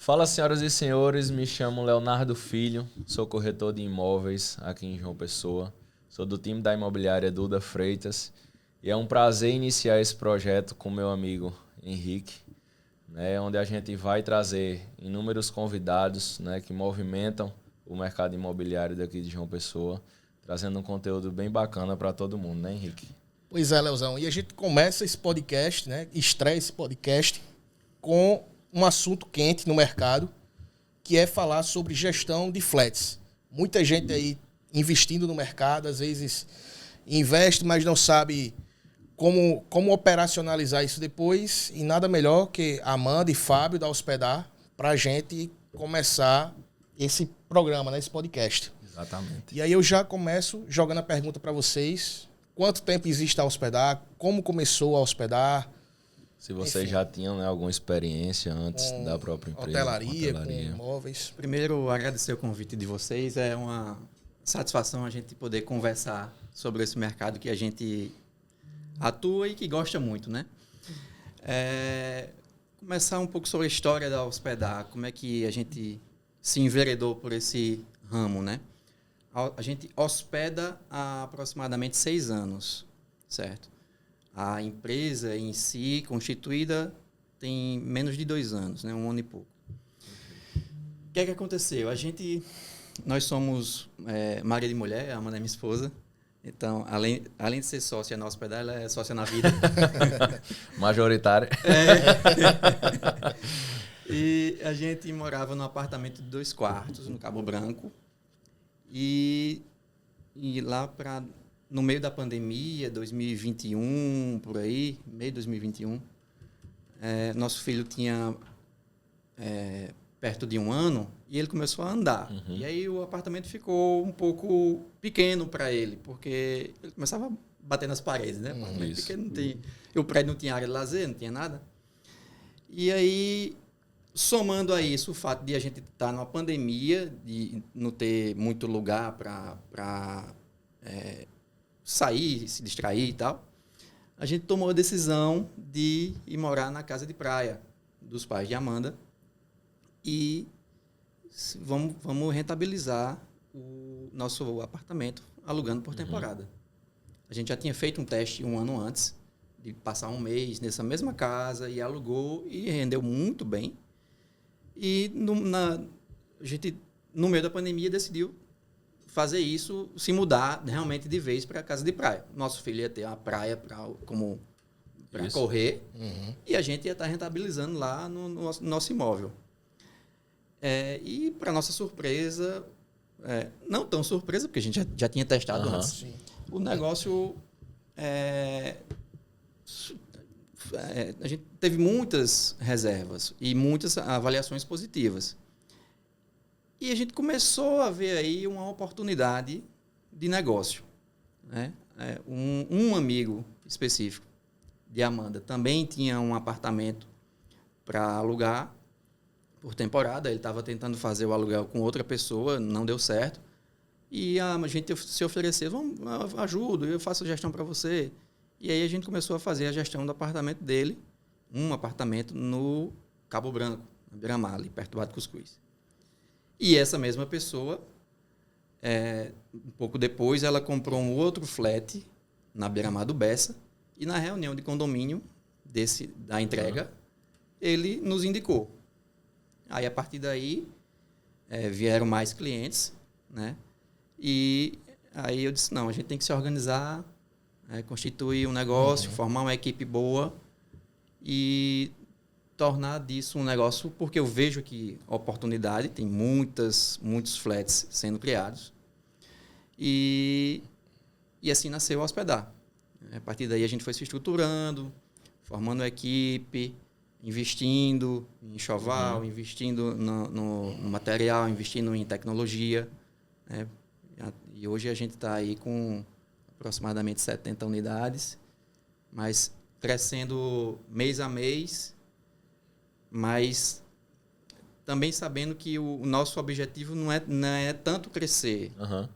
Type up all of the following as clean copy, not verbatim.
Fala, senhoras e senhores, me chamo Leonardo Filho, sou corretor de imóveis aqui em João Pessoa, sou do time da imobiliária Duda Freitas e é um prazer iniciar esse projeto com meu amigo Henrique, né, onde a gente vai trazer inúmeros convidados, né, que movimentam o mercado imobiliário daqui de João Pessoa, trazendo um conteúdo bem bacana para todo mundo, né, Henrique? Pois é, Leozão. E a gente começa esse podcast, né? Estreia esse podcast com um assunto quente no mercado, que é falar sobre gestão de flats. Muita gente aí investindo no mercado, às vezes investe, mas não sabe como operacionalizar isso depois. E nada melhor que Amanda e Fábio da Hospedar para a gente começar esse programa, né? Esse podcast. Exatamente. E aí eu já começo jogando a pergunta para vocês. Quanto tempo existe a Hospedar? Como começou a Hospedar? Se vocês já tinham, né, alguma experiência antes da própria empresa. Hotelaria, com imóveis. Primeiro, agradecer o convite de vocês. É uma satisfação a gente poder conversar sobre esse mercado que a gente atua e que gosta muito, né? Começar um pouco sobre a história da Hospedar, como é que a gente se enveredou por esse ramo, né? A gente hospeda há aproximadamente 6 anos, certo? A empresa em si, constituída, tem menos de 2 anos, né? 1 ano e pouco. O que é que aconteceu? Nós somos marido e mulher, a Amanda é minha esposa. Então, além de ser sócia na Hospedar, ela é sócia na vida. Majoritária. E a gente morava num apartamento de 2 quartos, no Cabo Branco. E lá no meio da pandemia, 2021, por aí, meio de 2021, nosso filho tinha perto de 1 ano e ele começou a andar. Uhum. E aí o apartamento ficou um pouco pequeno para ele, porque ele começava a bater nas paredes, né? Pequeno, o prédio não tinha área de lazer, não tinha nada. E aí, somando a isso o fato de a gente estar numa pandemia, de não ter muito lugar para sair, se distrair e tal, a gente tomou a decisão de ir morar na casa de praia dos pais de Amanda e vamos rentabilizar o nosso apartamento alugando por temporada. Uhum. A gente já tinha feito um teste 1 ano antes, de passar 1 mês nessa mesma casa e alugou e rendeu muito bem. E a gente, no meio da pandemia, decidiu fazer isso, se mudar realmente de vez para a casa de praia. Nosso filho ia ter uma praia para correr, uhum, e a gente ia estar rentabilizando lá no nosso imóvel. E, para nossa surpresa, não tão surpresa, porque a gente já tinha testado antes, sim, o negócio... a gente teve muitas reservas e muitas avaliações positivas. E a gente começou a ver aí uma oportunidade de negócio, né? Um amigo específico de Amanda também tinha um apartamento para alugar por temporada. Ele estava tentando fazer o aluguel com outra pessoa, não deu certo. E a gente se ofereceu, ajudo, eu faço a gestão para você. E aí a gente começou a fazer a gestão do apartamento dele, um apartamento no Cabo Branco, na Beira-Mar, ali perto do Vado Cuscuz. E essa mesma pessoa, um pouco depois, ela comprou um outro flat na Beira-Mar do Bessa, e na reunião de condomínio da entrega, ele nos indicou. Aí, a partir daí, vieram mais clientes, né? E aí eu disse, não, a gente tem que se organizar, constituir um negócio, formar uma equipe boa e tornar disso um negócio, porque eu vejo aqui oportunidade, tem muitos flats sendo criados. E assim nasceu o Hospedar. A partir daí a gente foi se estruturando, formando uma equipe, investindo em enxoval, investindo no material, investindo em tecnologia, né? E hoje a gente está aí com aproximadamente 70 unidades, mas crescendo mês a mês, mas também sabendo que o nosso objetivo não é tanto crescer. Uhum.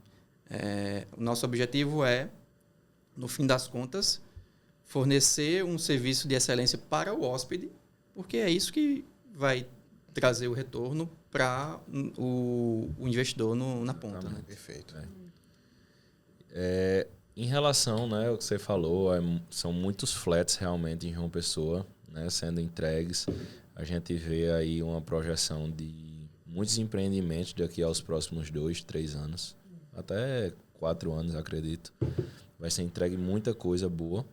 O nosso objetivo é, no fim das contas, fornecer um serviço de excelência para o hóspede, porque é isso que vai trazer o retorno para o investidor na ponta. Né? Perfeito. Em relação, né, ao que você falou, são muitos flats realmente em João Pessoa, né, sendo entregues. A gente vê aí uma projeção de muitos empreendimentos daqui aos próximos 2, 3 anos, até 4 anos, acredito. Vai ser entregue muita coisa boa.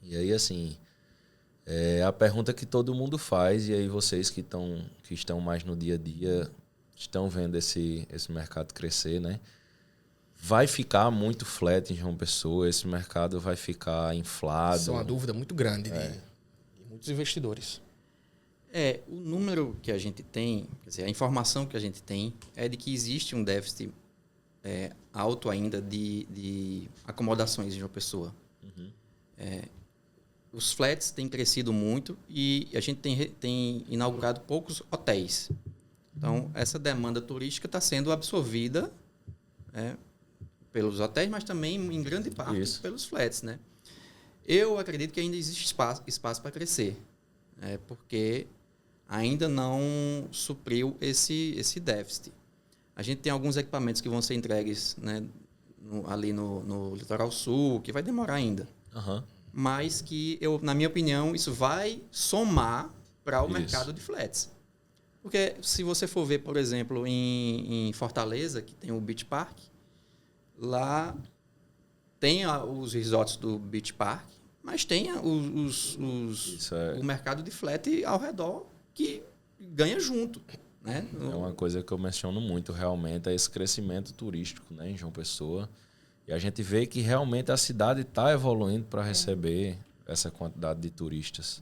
E aí, assim, a pergunta que todo mundo faz, e aí vocês que estão mais no dia a dia, estão vendo esse mercado crescer, né? Vai ficar muito flat em João Pessoa, esse mercado vai ficar inflado. Isso é uma dúvida muito grande de muitos investidores. O número que a gente tem, quer dizer, a informação que a gente tem é de que existe um déficit alto ainda de acomodações em João Pessoa. Uhum. Os flats têm crescido muito e a gente tem inaugurado poucos hotéis. Então, essa demanda turística está sendo absorvida pelos hotéis, mas também, em grande parte, pelos flats. Né? Eu acredito que ainda existe espaço para crescer, porque ainda não supriu esse déficit. A gente tem alguns equipamentos que vão ser entregues, né, ali no Litoral Sul, que vai demorar ainda. Uhum. Mas que, na minha opinião, isso vai somar para o mercado de flats. Porque se você for ver, por exemplo, em Fortaleza, que tem o Beach Park, lá tem os resorts do Beach Park, mas tem o mercado de flat ao redor que ganha junto. Né? É uma coisa que eu menciono muito, realmente, é esse crescimento turístico, né, em João Pessoa. E a gente vê que realmente a cidade está evoluindo para receber essa quantidade de turistas.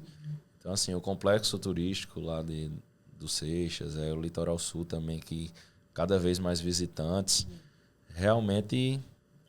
Então, assim, o complexo turístico lá do Seixas, o Litoral Sul também, que cada vez mais visitantes, realmente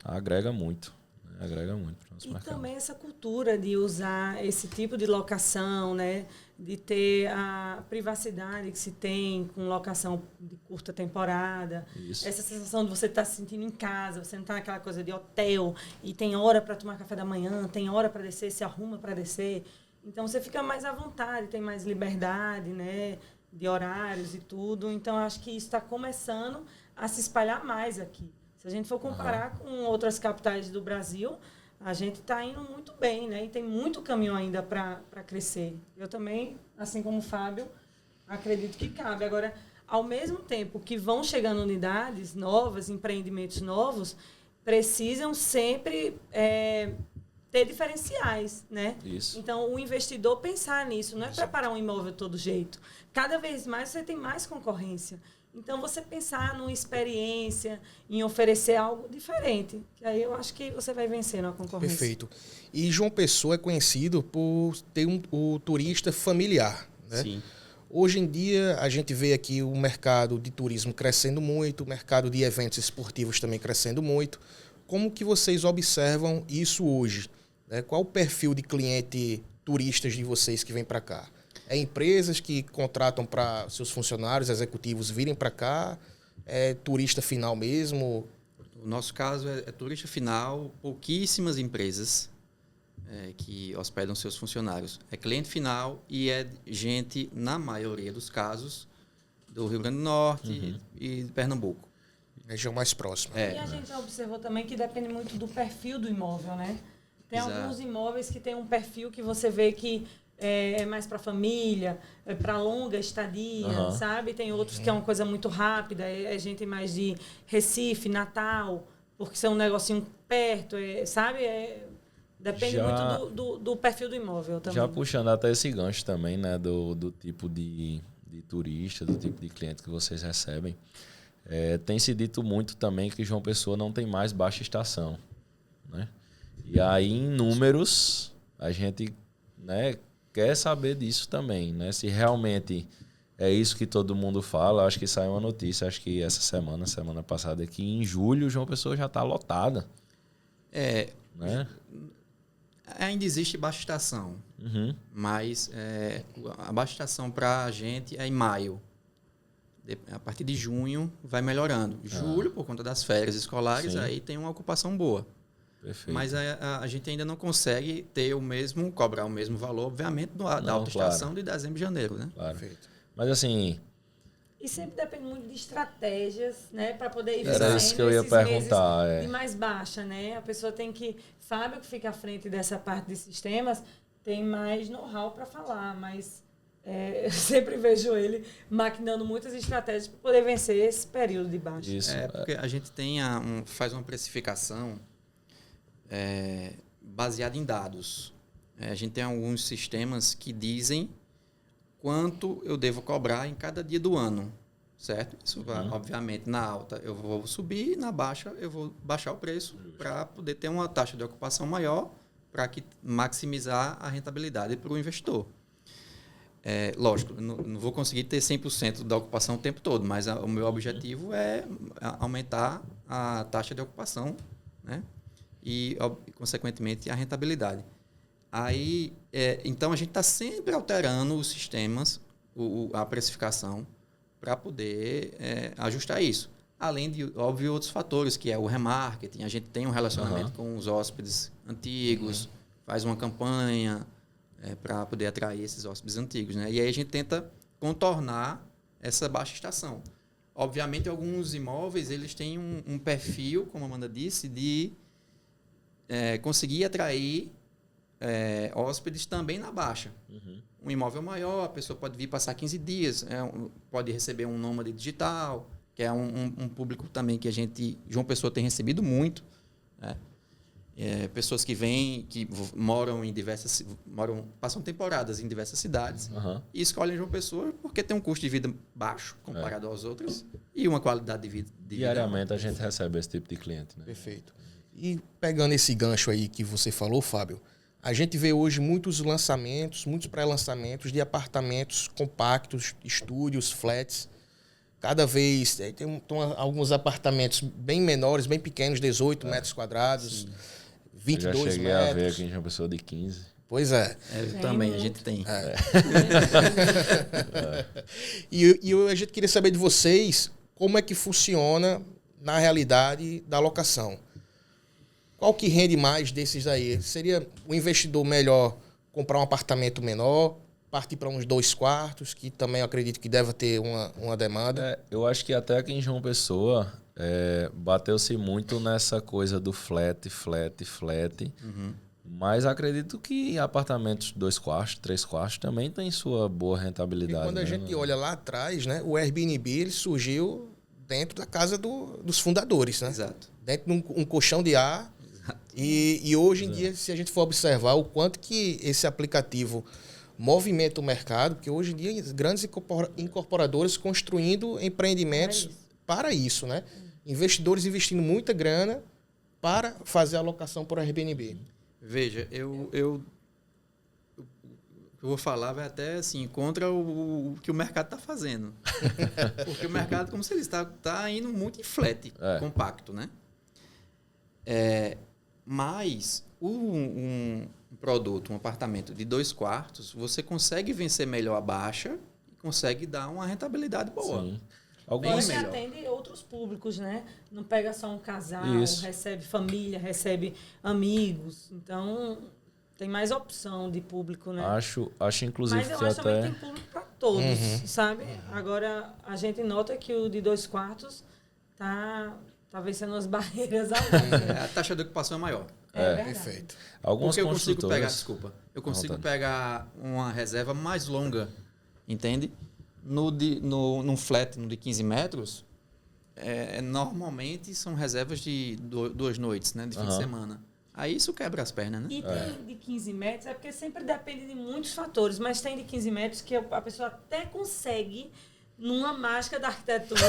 agrega muito. Né? Agrega muito para o nosso mercado. Também essa cultura de usar esse tipo de locação, né? De ter a privacidade que se tem com locação de curta temporada. Isso. Essa sensação de você estar se sentindo em casa, você não está naquela coisa de hotel e tem hora para tomar café da manhã, tem hora para descer, se arruma para descer. Então, você fica mais à vontade, tem mais liberdade, né? De horários e tudo. Então, acho que isso está começando a se espalhar mais aqui. Se a gente for comparar com outras capitais do Brasil, a gente está indo muito bem, né? E tem muito caminho ainda para crescer. Eu também, assim como o Fábio, acredito que cabe. Agora, ao mesmo tempo que vão chegando unidades novas, empreendimentos novos, precisam sempre ter diferenciais, né? Isso. Então, o investidor pensar nisso, não é preparar um imóvel de todo jeito. Cada vez mais você tem mais concorrência. Então, você pensar numa experiência, em oferecer algo diferente. Que aí eu acho que você vai vencer na concorrência. Perfeito. E João Pessoa é conhecido por ter o turista familiar. Né? Sim. Hoje em dia, a gente vê aqui o mercado de turismo crescendo muito, o mercado de eventos esportivos também crescendo muito. Como que vocês observam isso hoje? Né? Qual o perfil de cliente turistas de vocês que vem para cá? É empresas que contratam para seus funcionários executivos virem para cá? É turista final mesmo? No nosso caso, é turista final, pouquíssimas empresas que hospedam seus funcionários. É cliente final e é gente, na maioria dos casos, do Rio Grande do Norte e de Pernambuco. Região mais próxima. E a gente observou também que depende muito do perfil do imóvel, né? Tem alguns imóveis que tem um perfil que você vê que é mais para família, é para longa estadia, sabe? Tem outros que é uma coisa muito rápida, é gente mais de Recife, Natal, porque são um negocinho perto, sabe? Depende muito do perfil do imóvel também. Já puxando até esse gancho também, né? Do tipo de turista, do tipo de cliente que vocês recebem. Tem se dito muito também que João Pessoa não tem mais baixa estação, né? E aí, em números, a gente, né, quer saber disso também, né? Se realmente é isso que todo mundo fala. Acho que saiu uma notícia, acho que essa semana passada, que em julho João Pessoa já está lotada. Né? Ainda existe baixa estação, mas a baixa estação para a gente é em maio. A partir de junho vai melhorando. Julho, por conta das férias escolares, aí tem uma ocupação boa. Perfeito. Mas a gente ainda não consegue cobrar o mesmo valor, obviamente, da alta estação de dezembro e janeiro, né? Claro. Perfeito. Mas assim, E sempre depende muito de estratégias, né? Para poder ir era isso que eu ia esses perguntar. meses de mais baixa, né? A pessoa tem que... Fábio, que fica à frente dessa parte de sistemas, tem mais know-how para falar, mas eu sempre vejo ele maquinando muitas estratégias para poder vencer esse período de baixa. Isso. Porque a gente tem faz uma precificação baseada em dados. A gente tem alguns sistemas que dizem quanto eu devo cobrar em cada dia do ano, certo? Isso vai, obviamente, na alta eu vou subir, na baixa eu vou baixar o preço para poder ter uma taxa de ocupação maior para maximizar a rentabilidade para o investidor. Lógico, não vou conseguir ter 100% da ocupação o tempo todo, mas o meu objetivo é aumentar a taxa de ocupação, né? E, consequentemente, a rentabilidade. Aí, então, a gente está sempre alterando os sistemas, a precificação, para poder ajustar isso. Além de, óbvio, outros fatores, que é o remarketing. A gente tem um relacionamento com os hóspedes antigos, faz uma campanha para poder atrair esses hóspedes antigos, né? E aí a gente tenta contornar essa baixa estação. Obviamente, alguns imóveis eles têm um perfil, como a Amanda disse, de conseguir atrair hóspedes também na baixa. Um imóvel maior, a pessoa pode vir passar 15 dias, pode receber um nômade digital, que é um público também que a gente, João Pessoa, tem recebido muito, né? Pessoas que vêm, que passam temporadas em diversas cidades e escolhem João Pessoa porque tem um custo de vida baixo comparado aos outros e uma qualidade de vida. Diariamente a gente recebe esse tipo de cliente, né? Perfeito. E pegando esse gancho aí que você falou, Fábio, a gente vê hoje muitos lançamentos, muitos pré-lançamentos de apartamentos compactos, estúdios, flats. Cada vez tem alguns apartamentos bem menores, bem pequenos, 18 metros quadrados, Sim. 22 Eu já cheguei metros. a ver aqui em João Pessoa de 15. Pois é. Também, a gente tem. E a gente queria saber de vocês como é que funciona na realidade da locação. Qual que rende mais desses daí? Seria o investidor melhor comprar um apartamento menor, partir para uns 2 quartos, que também eu acredito que deve ter uma demanda? Eu acho que até aqui em João Pessoa bateu-se muito nessa coisa do flat. Mas acredito que apartamentos 2 quartos, 3 quartos também tem sua boa rentabilidade. E quando a gente olha lá atrás, né, o Airbnb ele surgiu dentro da casa dos fundadores, né? Exato. Dentro de um colchão de ar. E hoje em dia, se a gente for observar o quanto que esse aplicativo movimenta o mercado, porque hoje em dia grandes incorporadoras construindo empreendimentos para isso, né? Investidores investindo muita grana para fazer a alocação por Airbnb. Veja, o que eu vou falar vai até assim, contra o que o mercado está fazendo. Porque o mercado, como você disse, está indo muito em flat, compacto, né? Mas um produto, um apartamento de 2 quartos, você consegue vencer melhor a baixa e consegue dar uma rentabilidade boa. Sim. Você atende outros públicos, né? Não pega só um casal, recebe família, recebe amigos. Então, tem mais opção de público, né? Acho inclusive Mas eu que acho até... também que tem público para todos, sabe? Agora, a gente nota que o de 2 quartos tá vencendo as barreiras a mais, né? A taxa de ocupação é maior. Perfeito. Algumas Porque eu consigo construtoras... pegar, desculpa, eu consigo pegar uma reserva mais longa, entende? Num flat, no de 15 metros, normalmente são reservas de 2 noites, né? De fim de semana. Aí isso quebra as pernas, né? E tem de 15 metros, porque sempre depende de muitos fatores, mas tem de 15 metros que a pessoa até consegue, numa mágica da arquitetura,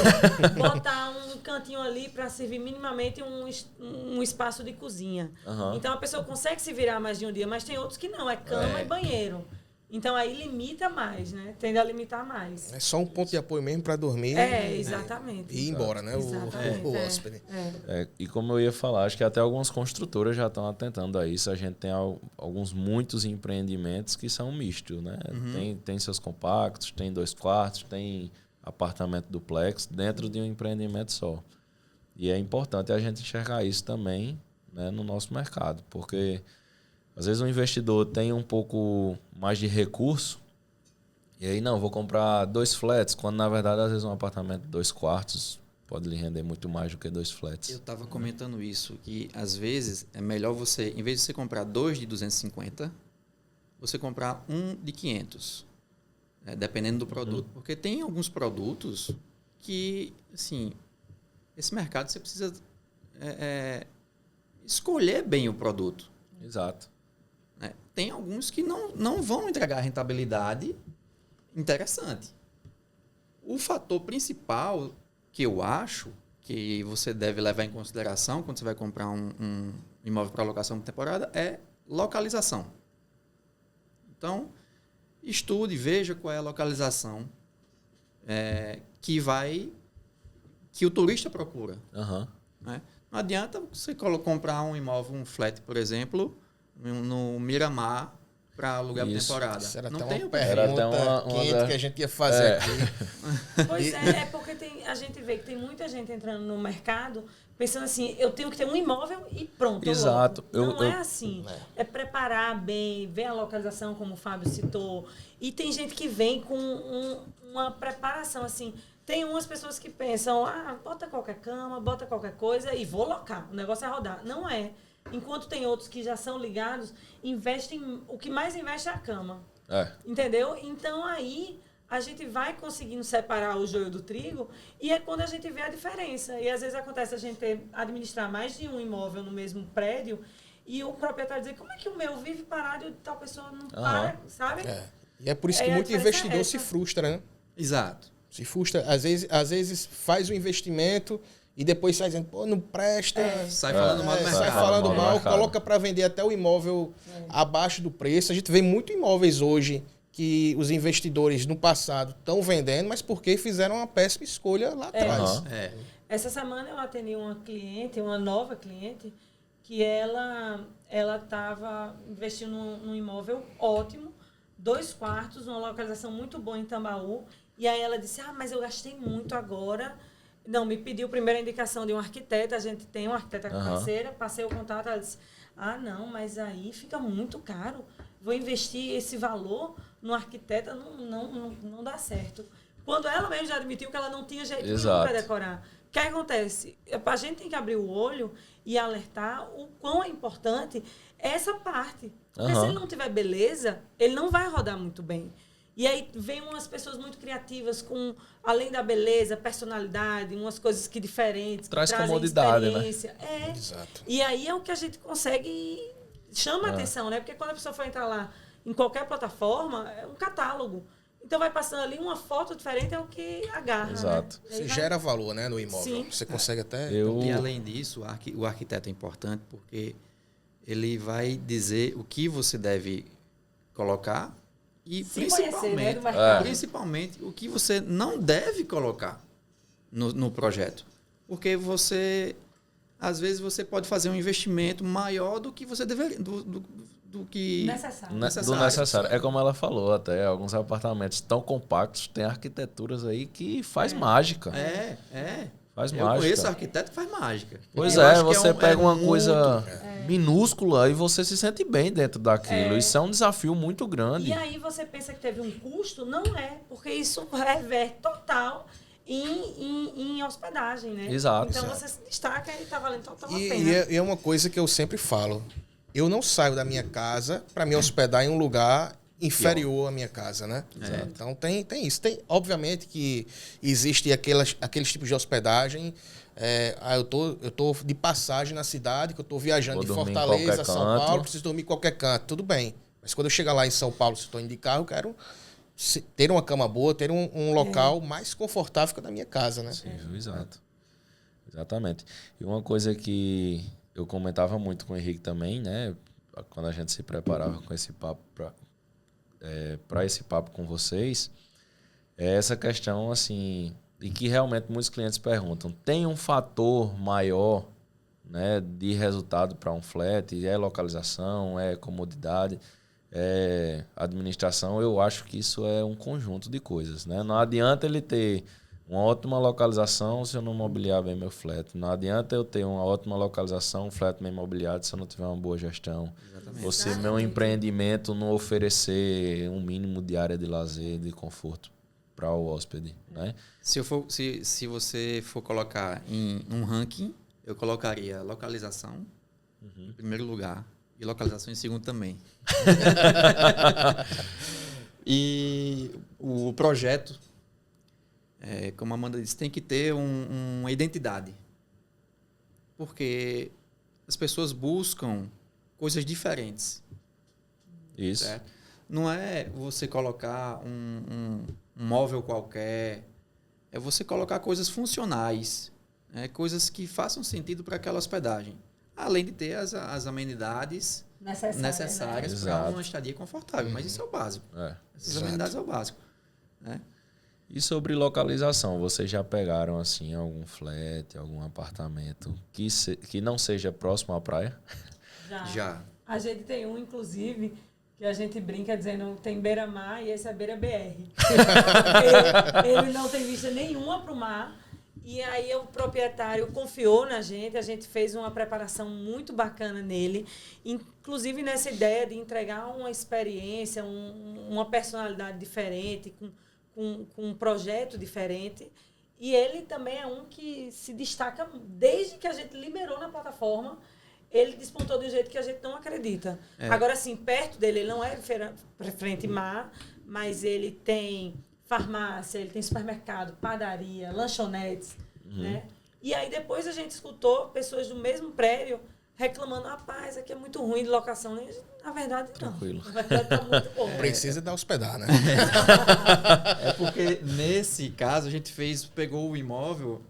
botar um cantinho ali para servir minimamente um espaço de cozinha. Então a pessoa consegue se virar mais de um dia, mas tem outros que não, é cama e banheiro. Então aí limita mais, né? Tende a limitar mais. É só um ponto de apoio mesmo para dormir. Exatamente. E ir embora, né? O hóspede. E como eu ia falar, acho que até algumas construtoras já estão atentando a isso. A gente tem muitos empreendimentos que são mistos, né? Tem seus compactos, tem 2 quartos, tem apartamento duplex dentro de um empreendimento só. E é importante a gente enxergar isso também, né, no nosso mercado, porque às vezes o investidor tem um pouco mais de recurso E aí, não, vou comprar 2 flats, quando na verdade, às vezes, um apartamento de 2 quartos pode lhe render muito mais do que 2 flats. Eu estava comentando isso, que às vezes é melhor você, em vez de você comprar 2 de 250, você comprar um de 500, dependendo do produto. Porque tem alguns produtos que, assim, esse mercado você precisa escolher bem o produto. Exato. Né? Tem alguns que não vão entregar rentabilidade interessante. O fator principal que eu acho que você deve levar em consideração quando você vai comprar um imóvel para locação de temporada é localização. Então, estude, veja qual é a localização que o turista procura. Uhum. Né? Não adianta você comprar um imóvel, um flat, por exemplo, no Miramar para alugar por temporada. Isso era não até tem uma o perfil. pergunta quente que a gente ia fazer aqui. Pois é porque a gente vê que tem muita gente entrando no mercado pensando assim, eu tenho que ter um imóvel e pronto. Exato. Não é assim. É preparar bem, ver a localização, como o Fábio citou. E tem gente que vem com uma preparação assim. Tem umas pessoas que pensam, bota qualquer cama, bota qualquer coisa e vou locar. O negócio é rodar. Não é. Enquanto tem outros que já são ligados, investem. O que mais investe é a cama. Entendeu? Então aí a gente vai conseguindo separar o joio do trigo e é quando a gente vê a diferença. E às vezes acontece a gente administrar mais de um imóvel no mesmo prédio e o proprietário dizer, como é que o meu vive parado e tal pessoa não para, sabe? E é por isso que muito investidor se frustra, né? Exato. Se frustra. Às vezes faz o investimento e depois sai dizendo, pô, não presta. Sai falando mal do mercado. Sai falando mal, coloca para vender até o imóvel abaixo do preço. A gente vê muito imóveis hoje que os investidores no passado estão vendendo, mas porque fizeram uma péssima escolha lá atrás. Essa semana eu atendi uma cliente, uma nova cliente, que ela estava investindo num imóvel ótimo, 2 quartos, uma localização muito boa em Tambaú. E aí ela disse, mas eu gastei muito agora. Não, me pediu primeiro a indicação de um arquiteto, a gente tem uma arquiteta parceira, passei o contato, ela disse, não, mas aí fica muito caro, vou investir esse valor no arquiteto, não dá certo. Quando ela mesmo já admitiu que ela não tinha jeito nenhum para decorar. O que acontece? A gente tem que abrir o olho e alertar o quão é importante essa parte. Porque se ele não tiver beleza, ele não vai rodar muito bem. E aí vem umas pessoas muito criativas com, além da beleza, personalidade, umas coisas que diferentes. Traz que comodidade, experiência. né? Exato. E aí é o que a gente consegue, chama a atenção, né? Porque quando a pessoa for entrar lá em qualquer plataforma, é um catálogo. Então vai passando ali uma foto diferente, é o que agarra. Exato. Né? Você gera valor, né, no imóvel. Sim. Você consegue até... E além disso, o arquiteto é importante porque ele vai dizer o que você deve colocar e principalmente o que você não deve colocar no projeto. Porque às vezes você pode fazer um investimento maior do que você deveria, do que necessário. É como ela falou até, alguns apartamentos tão compactos, tem arquiteturas aí que faz mágica. Faz mágica. Eu conheço arquiteto que faz mágica. Pois você pega uma coisa minúscula e você se sente bem dentro daquilo. Isso é um desafio muito grande. E aí você pensa que teve um custo? Não é, porque isso reverte total em hospedagem, né? Exato. Então você se destaca e está valendo total a pena. E é uma coisa que eu sempre falo. Eu não saio da minha casa para me hospedar em um lugar inferior à minha casa, né? Então tem isso. Obviamente que existe aqueles tipos de hospedagem. Eu tô de passagem na cidade, que eu tô viajando de Fortaleza, São Paulo, preciso dormir em qualquer canto, tudo bem. Mas quando eu chegar lá em São Paulo, se estou indo de carro, eu quero ter uma cama boa, ter um local mais confortável que o da minha casa, né? Sim, exato. Exatamente. E uma coisa que eu comentava muito com o Henrique também, né? Quando a gente se preparava com esse papo para esse papo com vocês, é essa questão, assim, e que realmente muitos clientes perguntam, tem um fator maior, né, de resultado para um flat? É localização, é comodidade, é administração? Eu acho que isso é um conjunto de coisas, né? Não adianta ele ter Uma ótima localização se eu não mobiliar bem meu flat. Não adianta eu ter uma ótima localização, um flat bem mobiliado, se eu não tiver uma boa gestão. Exatamente. Ou se meu empreendimento não oferecer um mínimo de área de lazer, de conforto para o hóspede, né? Se você for colocar em um ranking, eu colocaria localização em primeiro lugar e localização em segundo também. E o projeto, como a Amanda disse, tem que ter uma identidade. Porque as pessoas buscam coisas diferentes. Isso. Certo? Não é você colocar um móvel qualquer, é você colocar coisas funcionais, né? Coisas que façam sentido para aquela hospedagem. Além de ter as amenidades necessárias né? para Exato. uma estadia confortável. Mas isso é o básico. Essas Exato. amenidades é o básico. Né? E sobre localização, vocês já pegaram assim algum flat, algum apartamento que não seja próximo à praia? Já. A gente tem um, inclusive, que a gente brinca dizendo tem beira-mar e esse é beira-BR. ele não tem vista nenhuma para o mar. E aí o proprietário confiou na gente, a gente fez uma preparação muito bacana nele, inclusive nessa ideia de entregar uma experiência, uma personalidade diferente, com um projeto diferente. E ele também é um que se destaca desde que a gente liberou na plataforma. Ele despontou de um jeito que a gente não acredita. Agora, assim, perto dele, ele não é frente mar, mas ele tem farmácia, ele tem supermercado, padaria, lanchonetes, né? E aí depois a gente escutou pessoas do mesmo prédio reclamando, rapaz, aqui é muito ruim de locação. E, na verdade, não. Tranquilo. Na verdade, tá muito bom. Precisa dar hospedar, né? É porque, nesse caso, a gente pegou o imóvel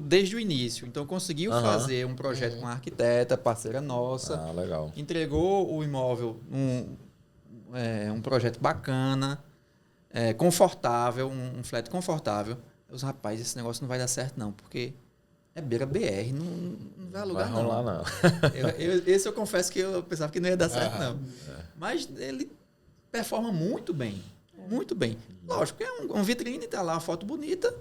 desde o início. Então, conseguiu fazer um projeto com a arquiteta, parceira nossa. Ah, legal. Entregou o imóvel, um projeto bacana, confortável, um flat confortável. Os rapazes, esse negócio não vai dar certo, não, porque é beira BR, não vai alugar, Vai rolar, não. Esse eu confesso que eu pensava que não ia dar certo, não. Mas ele performa muito bem. Muito bem. Lógico, é um vitrine, tá lá, uma foto bonita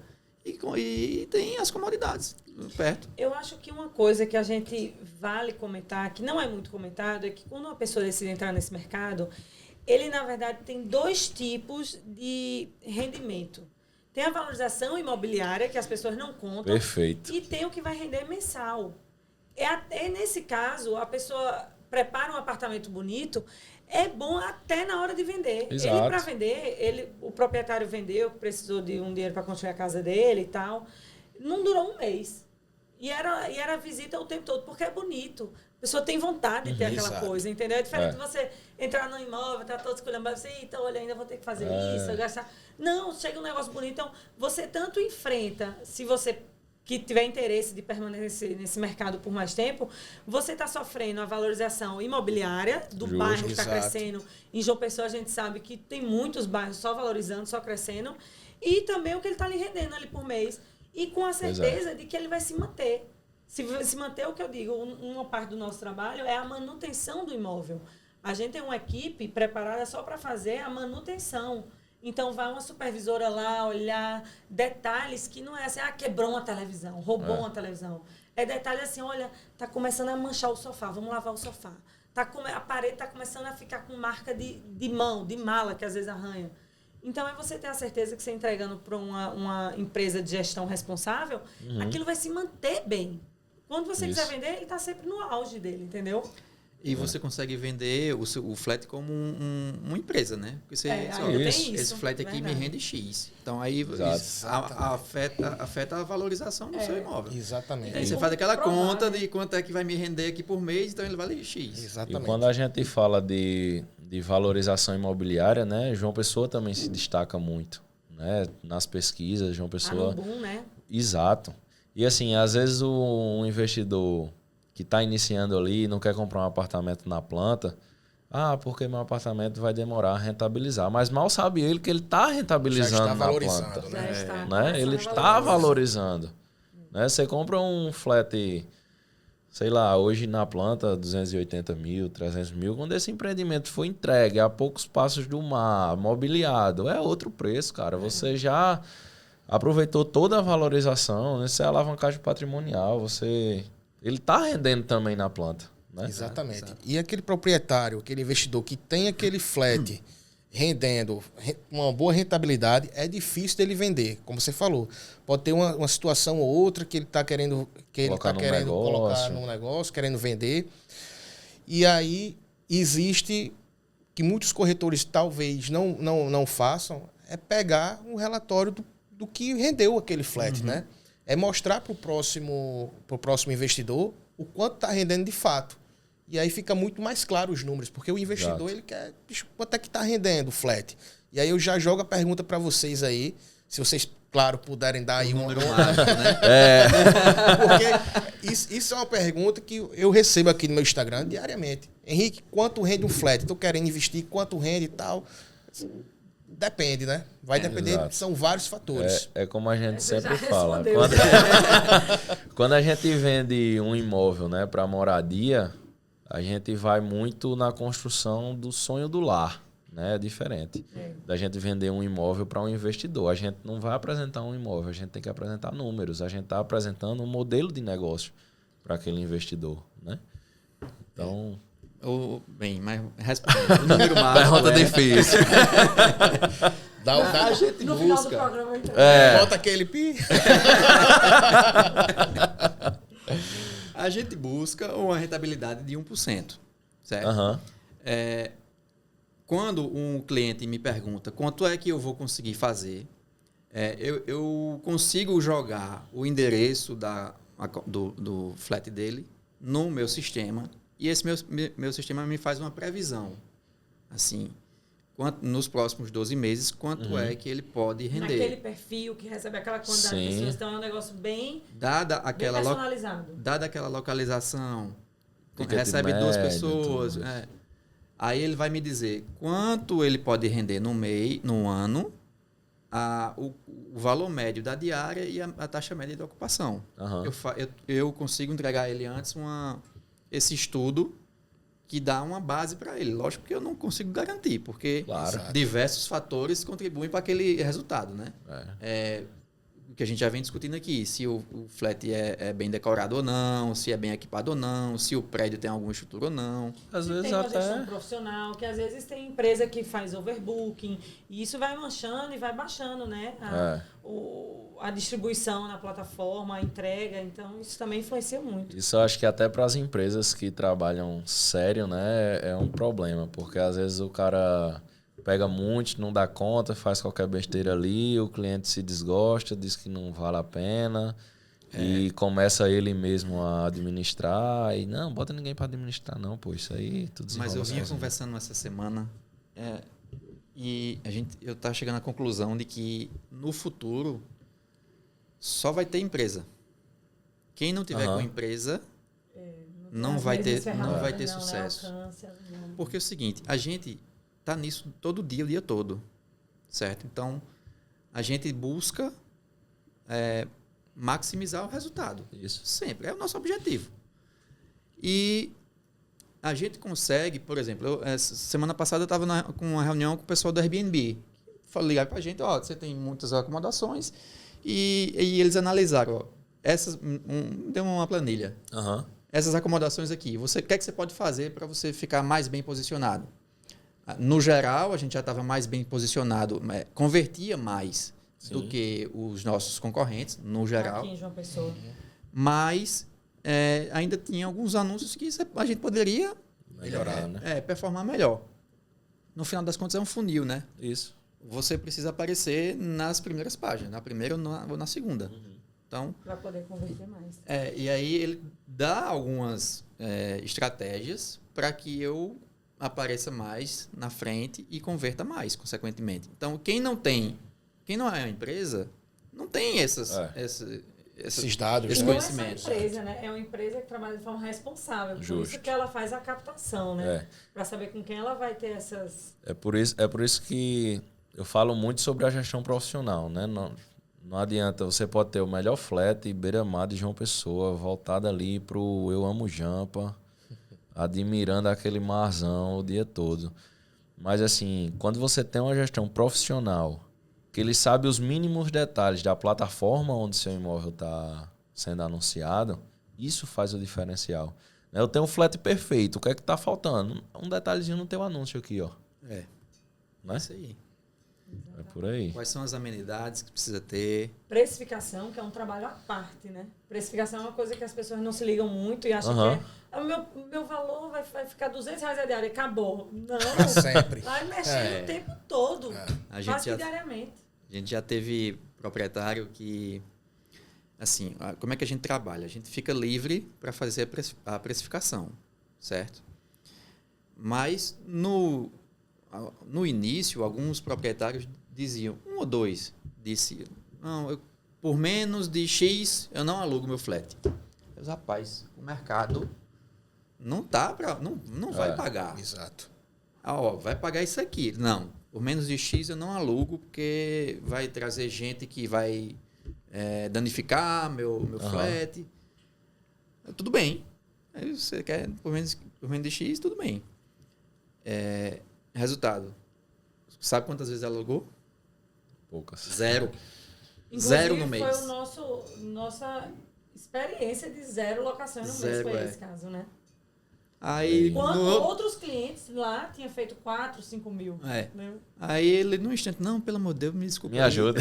e tem as comodidades perto. Eu acho que uma coisa que a gente vale comentar, que não é muito comentado, é que quando uma pessoa decide entrar nesse mercado, ele, na verdade, tem dois tipos de rendimento. Tem a valorização imobiliária, que as pessoas não contam. Perfeito. E tem o que vai render mensal. Nesse caso, a pessoa prepara um apartamento bonito, é bom até na hora de vender. Exato. Ele, para vender, o proprietário vendeu, precisou de um dinheiro para construir a casa dele e tal. Não durou um mês. E era visita o tempo todo, porque é bonito. A pessoa tem vontade de ter aquela coisa, entendeu? É diferente de você entrar no imóvel, tá todo escolhendo, você, eita, olha, ainda vou ter que fazer isso, gastar. Não, chega um negócio bonito. Então, você tanto enfrenta, se você que tiver interesse de permanecer nesse mercado por mais tempo, você está sofrendo a valorização imobiliária do bairro que está crescendo. Em João Pessoa, a gente sabe que tem muitos bairros só valorizando, só crescendo. E também o que ele está lhe rendendo ali por mês. E com a certeza de que ele vai se manter. Se manter, o que eu digo, uma parte do nosso trabalho é a manutenção do imóvel. A gente tem uma equipe preparada só para fazer a manutenção. Então, vai uma supervisora lá olhar detalhes que não é assim, quebrou uma televisão, roubou uma televisão. É detalhe assim, olha, tá começando a manchar o sofá, vamos lavar o sofá. A parede está começando a ficar com marca de mão, de mala, que às vezes arranha. Então, é você ter a certeza que você entregando para uma empresa de gestão responsável, aquilo vai se manter bem. Quando você quiser vender, ele está sempre no auge dele, entendeu? E você consegue vender o flat como uma empresa, né? Porque você diz, olha, esse flat aqui me rende X. Então, aí afeta a valorização do seu imóvel. Exatamente. Aí você faz aquela conta de quanto é que vai me render aqui por mês, então ele vale X. Exatamente. E quando a gente fala de valorização imobiliária, né? João Pessoa também se destaca muito, né? Nas pesquisas, João Pessoa... no boom, né? Exato. E assim, às vezes um investidor que está iniciando ali não quer comprar um apartamento na planta, porque meu apartamento vai demorar a rentabilizar. Mas mal sabe ele que ele está rentabilizando na planta. Né? Ele está valorizando. Né? Você compra um flat, sei lá, hoje na planta, 280 mil, 300 mil. Quando esse empreendimento for entregue a poucos passos do mar, mobiliado, é outro preço, cara. Você já... aproveitou toda a valorização, isso é alavancagem patrimonial, ele está rendendo também na planta. Né? Exatamente. E aquele proprietário, aquele investidor que tem aquele flat rendendo uma boa rentabilidade, é difícil dele vender, como você falou. Pode ter uma situação ou outra que ele está querendo, colocar num negócio, querendo vender. E aí existe, que muitos corretores talvez não façam, é pegar um relatório do que rendeu aquele flat, né? É mostrar para o próximo investidor o quanto está rendendo de fato. E aí fica muito mais claro os números, porque o investidor ele quer quanto é que está rendendo o flat. E aí eu já jogo a pergunta para vocês aí, se vocês, claro, puderem dar aí um número mágico, né? Porque isso é uma pergunta que eu recebo aqui no meu Instagram diariamente. Henrique, quanto rende um flat? Estou querendo investir, quanto rende e tal? Depende, né? Vai depender, exato. São vários fatores. É como a gente sempre fala. Respondeu. Quando a gente vende um imóvel, né, para moradia, a gente vai muito na construção do sonho do lar. Né? É diferente da gente vender um imóvel para um investidor. A gente não vai apresentar um imóvel, a gente tem que apresentar números. A gente está apresentando um modelo de negócio para aquele investidor. Né? Então... Bem, mas respondendo, o número mágico pergunta difícil. A gente no busca... final do programa, então. Bota aquele pi. A gente busca uma rentabilidade de 1%, certo? Uhum. Quando um cliente me pergunta quanto é que eu vou conseguir fazer, eu consigo jogar o endereço do flat dele no meu sistema, e esse meu sistema me faz uma previsão. Assim, nos próximos 12 meses, quanto é que ele pode render. Naquele perfil que recebe aquela quantidade de pessoas. Então, é um negócio bem personalizado. Dada aquela localização, Ticket recebe médio, 2 pessoas. tudo. Aí ele vai me dizer quanto ele pode render no ano, o valor médio da diária e a taxa média de ocupação. Uhum. Eu consigo entregar a ele antes esse estudo que dá uma base para ele. Lógico que eu não consigo garantir, porque diversos fatores contribuem para aquele resultado. Né? O que a gente já vem discutindo aqui, se o flat é bem decorado ou não, se é bem equipado ou não, se o prédio tem alguma estrutura ou não. Às vezes tem uma até... gestão profissional, que às vezes tem empresa que faz overbooking, e isso vai manchando e vai baixando, né? A distribuição na plataforma, a entrega, então isso também influencia muito. Isso eu acho que até para as empresas que trabalham sério, né, é um problema, porque às vezes o cara pega muito, não dá conta, faz qualquer besteira ali, o cliente se desgosta, diz que não vale a pena e começa ele mesmo a administrar e não, bota ninguém para administrar não, pô, isso aí tudo desenrola. Mas eu vinha sozinho. conversando essa semana e eu estava chegando à conclusão de que no futuro só vai ter empresa. Quem não tiver com empresa não vai ter sucesso. Porque é o seguinte, a gente está nisso todo dia, o dia todo, certo? Então, a gente busca maximizar o resultado. Isso. Sempre. É o nosso objetivo. E a gente consegue, por exemplo, semana passada eu estava com uma reunião com o pessoal do Airbnb. Ligaram para a gente, você tem muitas acomodações, e eles analisaram, deu uma planilha. Uhum. Essas acomodações aqui, o que é que você pode fazer para você ficar mais bem posicionado? No geral, a gente já estava mais bem posicionado, convertia mais do que os nossos concorrentes, no geral. Aqui em João Pessoa. Mas ainda tinha alguns anúncios que a gente poderia Melhorar, né? Performar melhor. No final das contas, é um funil, né? Isso. Você precisa aparecer nas primeiras páginas, na primeira ou na segunda. Então, para poder converter mais. E aí ele dá algumas estratégias para que eu apareça mais na frente e converta mais, consequentemente. Então, quem não é uma empresa, não tem esses dados, esse né? conhecimento. Não é só empresa, né? É uma empresa que trabalha de forma responsável. Por Justo. isso que ela faz a captação, né? Para saber com quem ela vai ter essas... É por isso que eu falo muito sobre a gestão profissional, né? Não adianta, você pode ter o melhor flat beira-mar de João Pessoa, voltado ali pro Eu Amo Jampa, admirando aquele marzão o dia todo. Mas assim, quando você tem uma gestão profissional que ele sabe os mínimos detalhes da plataforma onde seu imóvel está sendo anunciado, isso faz o diferencial. Eu tenho um flat perfeito, o que é que está faltando? Um detalhezinho no teu anúncio aqui, ó. É Né? isso aí. É por aí. Quais são as amenidades que precisa ter? Precificação, que é um trabalho à parte, né? Precificação é uma coisa que as pessoas não se ligam muito e acham Aham. que o meu valor vai ficar R$200 a diária. Acabou. Não. Sempre. Vai mexendo o tempo todo. A gente Quase que já- diariamente. A gente já teve proprietário que, assim, como é que a gente trabalha? A gente fica livre para fazer a precificação, certo? Mas no início, alguns proprietários diziam, um ou dois, não, por menos de X eu não alugo meu flat. Mas, rapaz, o mercado não tá não vai pagar. Exato. Vai pagar isso aqui. Não, por menos de X eu não alugo, porque vai trazer gente que vai danificar meu flat. Tudo bem. Aí você quer por menos de X, tudo bem. Resultado. Sabe quantas vezes ela alugou? Poucas. 0. Inclusive, 0 no mês. foi nossa experiência de 0 locações no mês, 0, foi é. esse caso, né? Aí, Enquanto outros clientes lá tinham feito 4, 5 mil. É. Né? aí ele, num instante, não, pelo amor de Deus, me desculpa. Me aí. ajuda.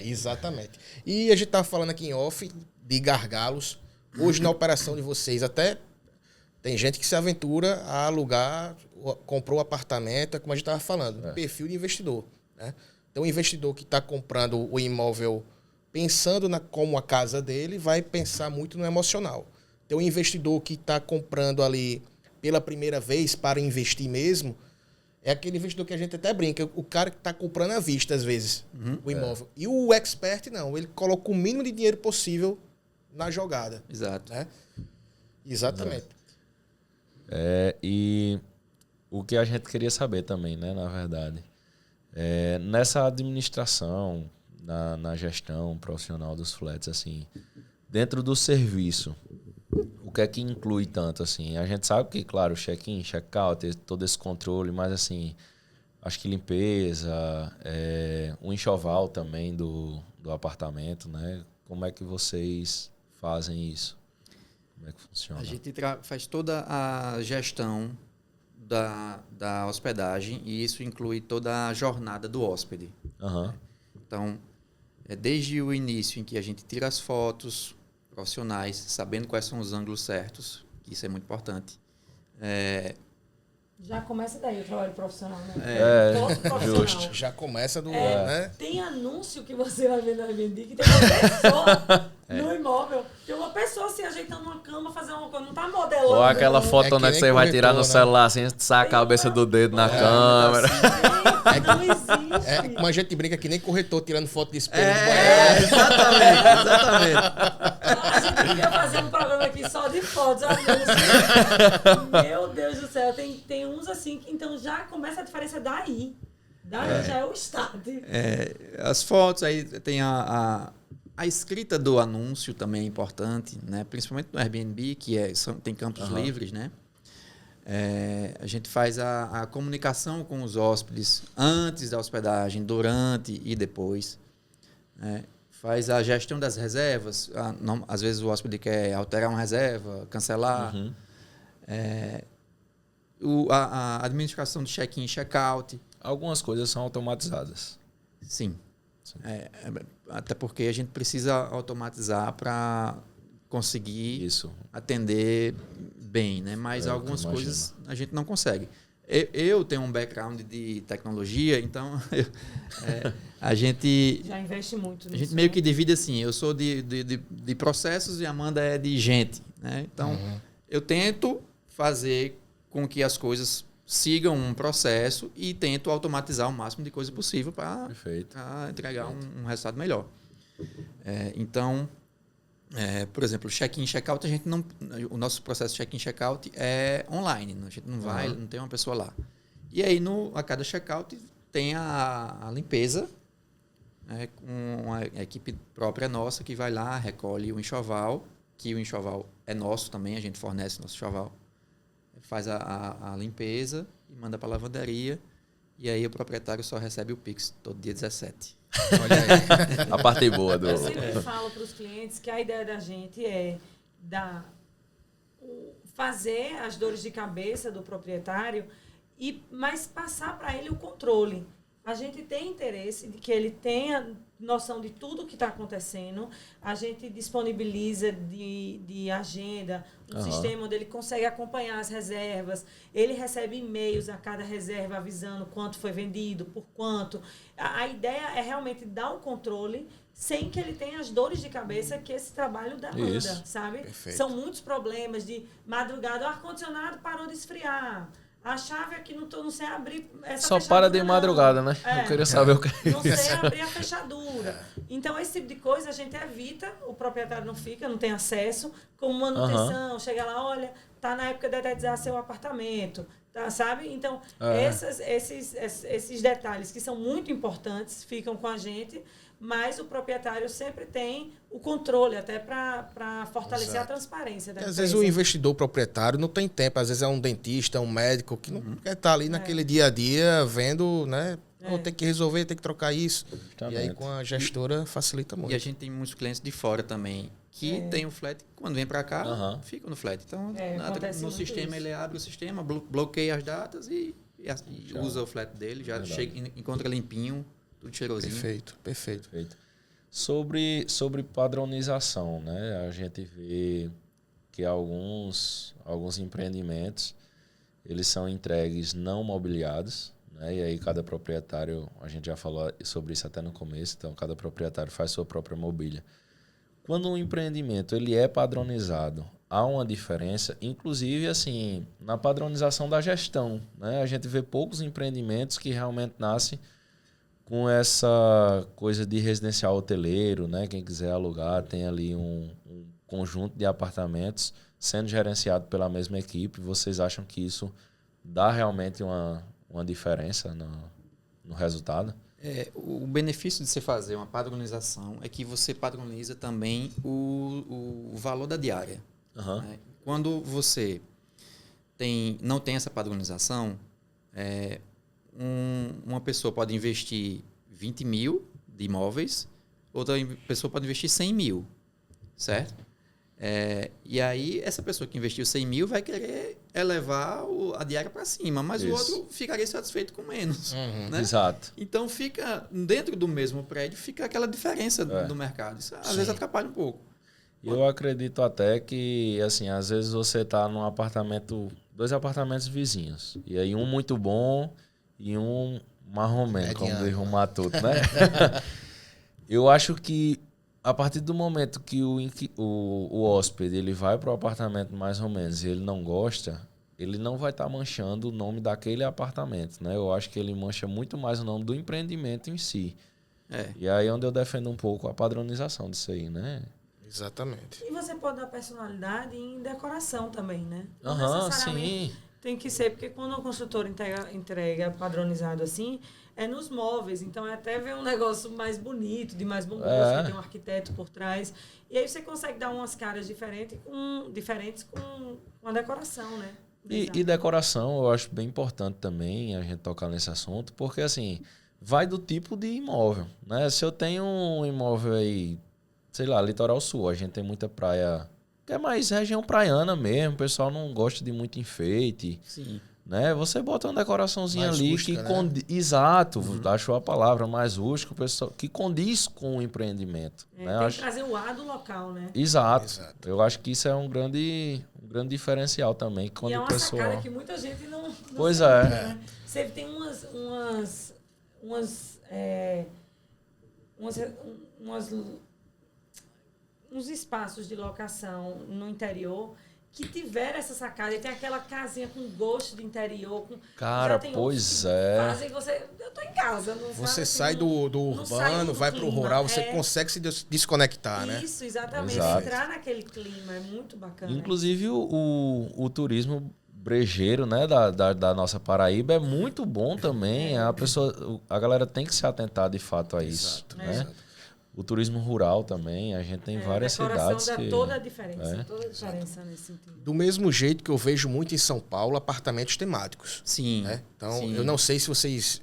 Exatamente. E a gente estava falando aqui em off de gargalos. Hoje, na operação de vocês, até tem gente que se aventura a alugar, comprou um apartamento, como a gente estava falando, perfil de investidor. Né? Então, o investidor que está comprando o imóvel pensando como a casa dele, vai pensar muito no emocional. Tem um investidor que está comprando ali pela primeira vez para investir mesmo, é aquele investidor que a gente até brinca, o cara que está comprando à vista, às vezes, o imóvel. E o expert, não, ele coloca o mínimo de dinheiro possível na jogada. Exato. Né? Exatamente. E o que a gente queria saber também, né, na verdade, nessa administração, na gestão profissional dos flats, assim, dentro do serviço, o que é que inclui tanto, assim? A gente sabe que, claro, check-in, check-out, todo esse controle, mas, assim, acho que limpeza, o enxoval também do apartamento, né? Como é que vocês fazem isso? Como é que funciona? A gente faz toda a gestão da hospedagem e isso inclui toda a jornada do hóspede. Aham. Então, desde o início em que a gente tira as fotos profissionais, sabendo quais são os ângulos certos, que isso é muito importante. Já começa daí o trabalho profissional, né? Todo profissional. justo. Já começa do... Né? Tem anúncio que você vai ver no Airbnb que tem uma pessoa no imóvel. Tem uma pessoa assim ajeitando uma cama, fazendo uma coisa. Não tá modelando. Ou aquela não. foto, que né, que nem você vai tirar no corretor, né? celular sem sacar a cabeça do dedo na câmera. Gente, não existe. É como a gente brinca que nem corretor tirando foto de espelho do banheiro. Exatamente. A gente queria fazer um programa aqui só de fotos, anúncios. Meu Deus do céu, tem uns assim que então já começa a diferença daí. Daí já é o start. As fotos, aí tem a escrita do anúncio também é importante, né? Principalmente no Airbnb, que tem campos livres, né? A gente faz a comunicação com os hóspedes antes da hospedagem, durante e depois. Né? Faz a gestão das reservas. Às vezes o hóspede quer alterar uma reserva, cancelar. A administração do check-in e check-out. Algumas coisas são automatizadas. Sim. Até porque a gente precisa automatizar para conseguir Isso. atender bem, né? Mas eu algumas imagino. coisas a gente não consegue. Eu tenho um background de tecnologia, então a gente Já investe muito nisso. a gente meio que divide assim. Eu sou de processos e a Amanda é de gente, né? Então eu tento fazer com que as coisas sigam um processo e tento automatizar o máximo de coisa possível para Perfeito. entregar um resultado melhor. Então, por exemplo, check-in, check-out, a gente não, o nosso processo de check-in, check-out é online, a gente não vai, não tem uma pessoa lá. E aí, a cada check-out tem a limpeza, com uma equipe própria nossa que vai lá, recolhe o enxoval, que o enxoval é nosso também, a gente fornece nosso enxoval, faz a limpeza e manda para a lavanderia E aí o proprietário só recebe o Pix todo dia 17. Olha aí. A parte boa do... Eu sempre falo para os clientes que a ideia da gente é fazer as dores de cabeça do proprietário, mas passar para ele o controle. A gente tem interesse de que ele tenha noção de tudo que está acontecendo. A gente disponibiliza de agenda um sistema onde ele consegue acompanhar as reservas. Ele recebe e-mails a cada reserva avisando quanto foi vendido, por quanto. A ideia é realmente dar um controle sem que ele tenha as dores de cabeça que esse trabalho demanda, sabe? Perfeito. São muitos problemas de madrugada, o ar-condicionado parou de esfriar. A chave aqui não sei abrir essa Só fechadura, para de não. madrugada, né? Eu queria saber o que é Não sei abrir a fechadura. Então, esse tipo de coisa a gente evita, o proprietário não fica, não tem acesso. Como manutenção, chega lá, olha, tá na época de dedetizar seu apartamento, tá, sabe? Então, esses detalhes que são muito importantes ficam com a gente, mas o proprietário sempre tem o controle, até para fortalecer a transparência da empresa. Às vezes o investidor proprietário não tem tempo, às vezes é um dentista, é um médico que não quer estar ali naquele dia a dia vendo, né? Tem que resolver, tem que trocar isso. Justamente. E aí com a gestora facilita muito. E a gente tem muitos clientes de fora também que tem o flat, quando vem para cá, fica no flat. Então, no sistema, ele abre o sistema, bloqueia as datas e usa o flat dele, já chega, encontra limpinho, tudo cheirosinho. Perfeito. Sobre padronização, né? A gente vê que alguns empreendimentos eles são entregues não mobiliados, né? E aí cada proprietário, a gente já falou sobre isso até no começo, então cada proprietário faz sua própria mobília. Quando um empreendimento ele é padronizado, há uma diferença, inclusive assim, na padronização da gestão, né? A gente vê poucos empreendimentos que realmente nascem com essa coisa de residencial hoteleiro, né? Quem quiser alugar tem ali um conjunto de apartamentos sendo gerenciado pela mesma equipe. Vocês acham que isso dá realmente uma diferença no resultado? O benefício de você fazer uma padronização é que você padroniza também o valor da diária. Né? Quando você não tem essa padronização, uma pessoa pode investir 20 mil de imóveis, outra pessoa pode investir 100 mil, certo? E aí, essa pessoa que investiu 100 mil vai querer elevar a diária para cima, mas o outro ficaria satisfeito com menos. Né? Exato. Então, fica dentro do mesmo prédio, fica aquela diferença do mercado. Isso, às vezes atrapalha um pouco. Eu acredito até que, assim, às vezes você está num apartamento, 2 apartamentos vizinhos, e aí um muito bom e um marromeno, como diz o Matuto, né? Eu acho que a partir do momento que o hóspede ele vai para o apartamento mais ou menos e ele não gosta, ele não vai estar manchando o nome daquele apartamento, né? Eu acho que ele mancha muito mais o nome do empreendimento em si. E aí é onde eu defendo um pouco a padronização disso aí, né? Exatamente. E você pode dar personalidade em decoração também, né? Sim. Tem que ser, porque quando o construtor entrega padronizado assim, é nos móveis. Então, é até ver um negócio mais bonito, de mais bom gosto, que tem um arquiteto por trás. E aí você consegue dar umas caras diferentes com a decoração, né? E decoração eu acho bem importante também a gente tocar nesse assunto, porque assim, vai do tipo de imóvel, né? Se eu tenho um imóvel aí, sei lá, litoral sul, a gente tem muita praia... que é mais região praiana mesmo, o pessoal não gosta de muito enfeite. Sim. Né? Você bota uma decoraçãozinha mais ali rústica, que né? Exato, achou a palavra, mais rústico, pessoal, que condiz com o empreendimento. Né? Tem que trazer o ar do local, né? Exato. Eu acho que isso é um grande diferencial também. Quando e é uma o pessoal... sacada que muita gente não pois sabe, é. Né? Você tem uns espaços de locação no interior que tiveram essa sacada e tem aquela casinha com gosto de interior. Cara, pois é. Fazem você... Eu tô em casa. Não você sabe, sai do urbano, vai pro rural, você consegue se desconectar, né? Isso, exatamente. Exato. Entrar naquele clima é muito bacana. Inclusive o turismo brejeiro, né, da nossa Paraíba é muito bom também. A galera tem que se atentar de fato a isso. Né? Exato. O turismo rural também, a gente tem várias cidades dá que... toda a diferença, toda a diferença nesse sentido. Do mesmo jeito que eu vejo muito em São Paulo, apartamentos temáticos. Sim. Né? Então, sim. eu não sei se vocês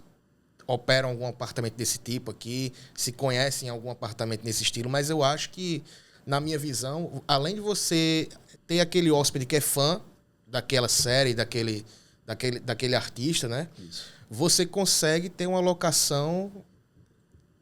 operam algum apartamento desse tipo aqui, se conhecem algum apartamento nesse estilo, mas eu acho que, na minha visão, além de você ter aquele hóspede que é fã daquela série, daquele artista, né? Isso. Você consegue ter uma locação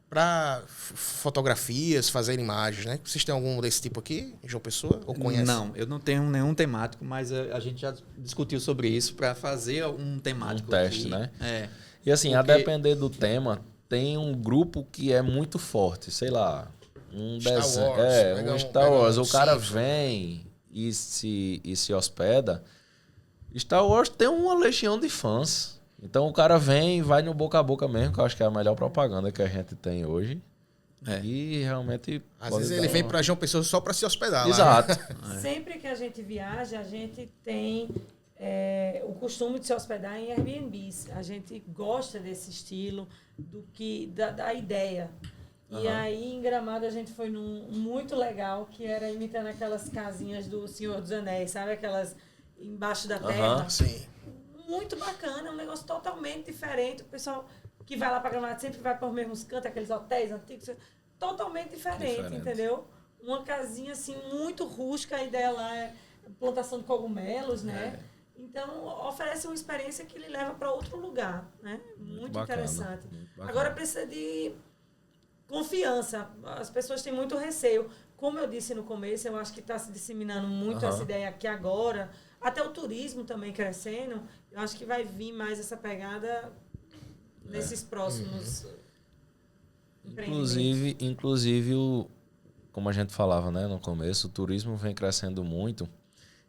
para fotografias, fazer imagens, né? Vocês têm algum desse tipo aqui, em João Pessoa? Ou conhecem? Não, eu não tenho nenhum temático, mas a gente já discutiu sobre isso para fazer um temático. Um teste, aqui. né? É. E assim, Porque- a depender do tema, tem um grupo que é muito forte, sei lá, um Star desenho. Wars, pega Um um- Star pega Wars. um O cara Simpsons. vem e se hospeda. Star Wars tem uma legião de fãs. Então o cara vem e vai no boca a boca mesmo, que eu acho que é a melhor propaganda que a gente tem hoje. É. E realmente. Às pode vezes dar ele vem uma- para João Pessoa só para se hospedar lá. Exato. Sempre que a gente viaja, a gente tem o costume de se hospedar em Airbnbs. A gente gosta desse estilo, da ideia. E aí, em Gramado, a gente foi num muito legal, que era imitando aquelas casinhas do Senhor dos Anéis, sabe? Aquelas embaixo da terra. Sim. Muito bacana, é um negócio totalmente diferente. O pessoal que vai lá para Gramado sempre vai para os mesmos cantos, aqueles hotéis antigos, totalmente diferente, entendeu? Uma casinha assim muito rústica, a ideia lá é plantação de cogumelos, né? Então oferece uma experiência que ele leva para outro lugar, né? Muito bacana, interessante. muito bacana. Agora precisa de confiança. As pessoas têm muito receio. Como eu disse no começo, eu acho que está se disseminando muito essa ideia aqui agora. Até o turismo também crescendo. Eu acho que vai vir mais essa pegada nesses próximos empreendimentos. Inclusive como a gente falava, né, no começo, o turismo vem crescendo muito.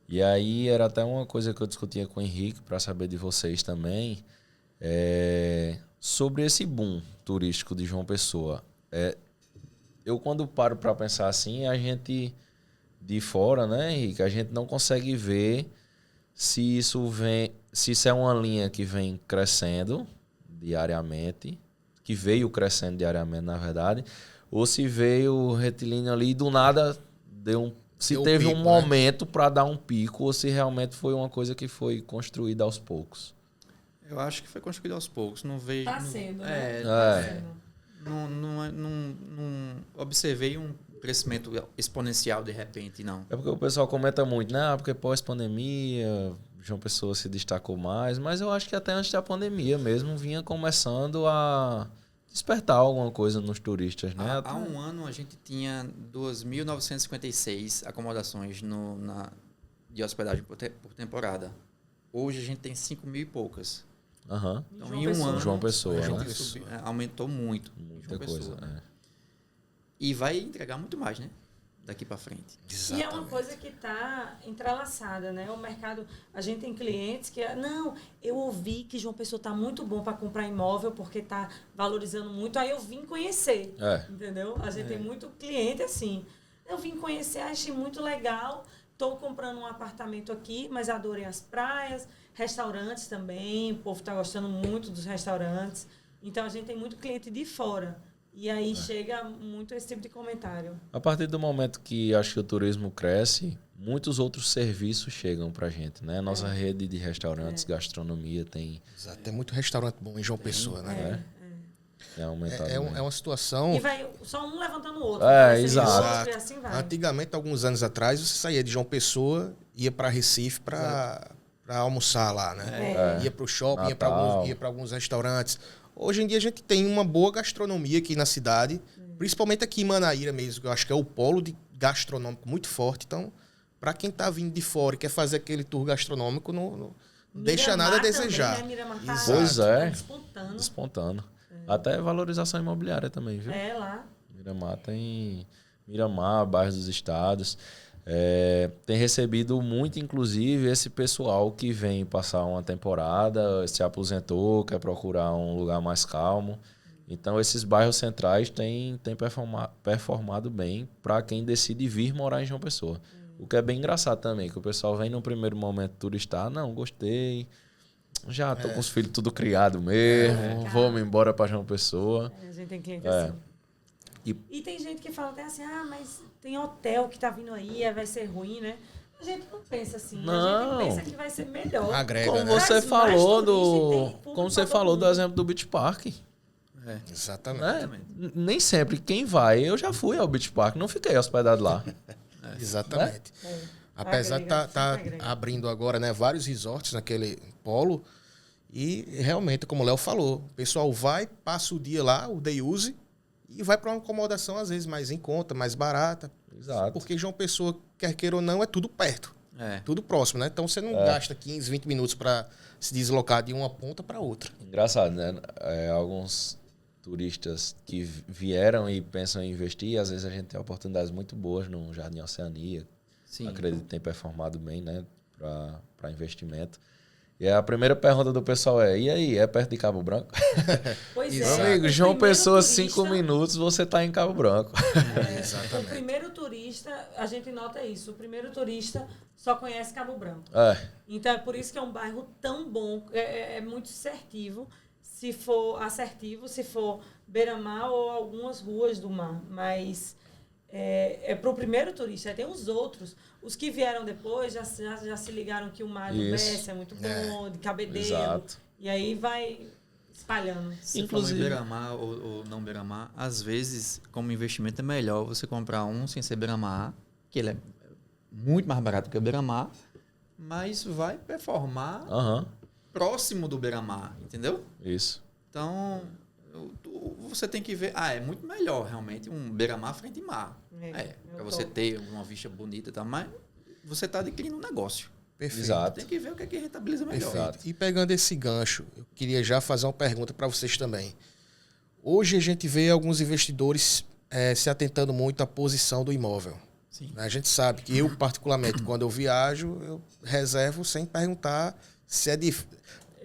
E aí era até uma coisa que eu discutia com o Henrique para saber de vocês também, sobre esse boom turístico de João Pessoa. Eu quando paro para pensar assim, a gente de fora, né, Henrique, a gente não consegue ver se isso é uma linha que vem crescendo diariamente, que veio crescendo diariamente, na verdade, ou se veio retilíneo ali e do nada deu teve pico, um né? momento para dar um pico, ou se realmente foi uma coisa que foi construída aos poucos. Eu acho que foi construído aos poucos. Não vejo. Está sendo, né? Não observei um crescimento exponencial de repente, não. É porque o pessoal comenta muito, né? Porque pós-pandemia, João Pessoa se destacou mais, mas eu acho que até antes da pandemia mesmo vinha começando a despertar alguma coisa nos turistas, né? Há um ano a gente tinha 2.956 acomodações de hospedagem por temporada. Hoje a gente tem 5.000 e poucas. Aham. Então, em um ano, João Pessoa, a gente né? aumentou muito. Muita João coisa. Pessoa. E vai entregar muito mais, né? Daqui para frente. E é uma coisa que está entrelaçada, né? O mercado, a gente tem clientes que... Não, eu ouvi que João Pessoa está muito bom para comprar imóvel porque está valorizando muito. Aí eu vim conhecer, entendeu? A gente tem muito cliente assim. Eu vim conhecer, achei muito legal. Estou comprando um apartamento aqui, mas adorei as praias, restaurantes também. O povo está gostando muito dos restaurantes. Então, a gente tem muito cliente de fora. E aí chega muito esse tipo de comentário. A partir do momento que acho que o turismo cresce, muitos outros serviços chegam pra gente, né? Nossa rede de restaurantes, gastronomia tem... Exato, tem muito restaurante bom em João Pessoa, né? Aumentado É uma situação... E vai só um levantando o outro. Exato. E assim vai. Antigamente, alguns anos atrás, você saía de João Pessoa, ia para Recife para almoçar lá, né? Ia para o shopping, ia para alguns restaurantes. Hoje em dia a gente tem uma boa gastronomia aqui na cidade, principalmente aqui em Manaíra mesmo, que eu acho que é o polo gastronômico muito forte. Então, para quem está vindo de fora e quer fazer aquele tour gastronômico, não deixa nada a desejar. Também, né? Miramar Pois é. Despontando. Até valorização imobiliária também, viu? Lá. Miramar tem... Miramar, bairros dos estados... tem recebido muito, inclusive, esse pessoal que vem passar uma temporada, se aposentou, quer procurar um lugar mais calmo. Então, esses bairros centrais têm performado bem para quem decide vir morar em João Pessoa. O que é bem engraçado também, que o pessoal vem no primeiro momento turistar, não, gostei, já tô com os filhos tudo criado mesmo, vou-me embora para João Pessoa. A gente tem cliente assim. E tem gente que fala até assim, mas tem hotel que tá vindo aí, vai ser ruim, né? A gente não pensa assim. Não. A gente pensa que vai ser melhor. Agrega, Como né? você falou Como você falou do exemplo do Beach Park. Exatamente. Nem sempre. Quem vai, eu já fui ao Beach Park, não fiquei hospedado lá. Exatamente. Apesar de estar abrindo agora, né, vários resorts naquele polo, e realmente, como o Léo falou, o pessoal vai, passa o dia lá, o day use, e vai para uma acomodação, às vezes, mais em conta, mais barata. Exato. Porque João Pessoa, quer queira ou não, é tudo perto. Tudo próximo, né? Então você não gasta 15, 20 minutos para se deslocar de uma ponta para outra. Engraçado, né? Alguns turistas que vieram e pensam em investir, às vezes a gente tem oportunidades muito boas no Jardim Oceania. Sim. Acredito que tem performado bem, né? Para investimento. E a primeira pergunta do pessoal e aí, é perto de Cabo Branco? Pois Meu é. amigo, João Pessoa, 5 minutos, você está em Cabo Branco. Exatamente. O primeiro turista, a gente nota isso, o primeiro turista só conhece Cabo Branco. Então é por isso que é um bairro tão bom, é muito assertivo, se for beira-mar ou algumas ruas do mar. Mas é para o primeiro turista. Aí tem os outros. Os que vieram depois já se ligaram que o mar do Bessa é muito bom, de Cabedelo. Exato. E aí vai espalhando. Se Inclusive, for beira-mar ou não beira-mar, às vezes, como investimento, é melhor você comprar um sem ser beira-mar, que ele é muito mais barato que o beira-mar, mas vai performar próximo do beira-mar, entendeu? Isso. Então, você tem que ver... é muito melhor, realmente, um beira-mar frente mar. Para você ter uma vista bonita e tal, mas você está adquirindo um negócio. Perfeito. Exato. Tem que ver o que é que rentabiliza melhor. Perfeito. E pegando esse gancho, eu queria já fazer uma pergunta para vocês também. Hoje a gente vê alguns investidores se atentando muito à posição do imóvel. Sim. A gente sabe que eu, particularmente, quando eu viajo, eu reservo sem perguntar se é difícil.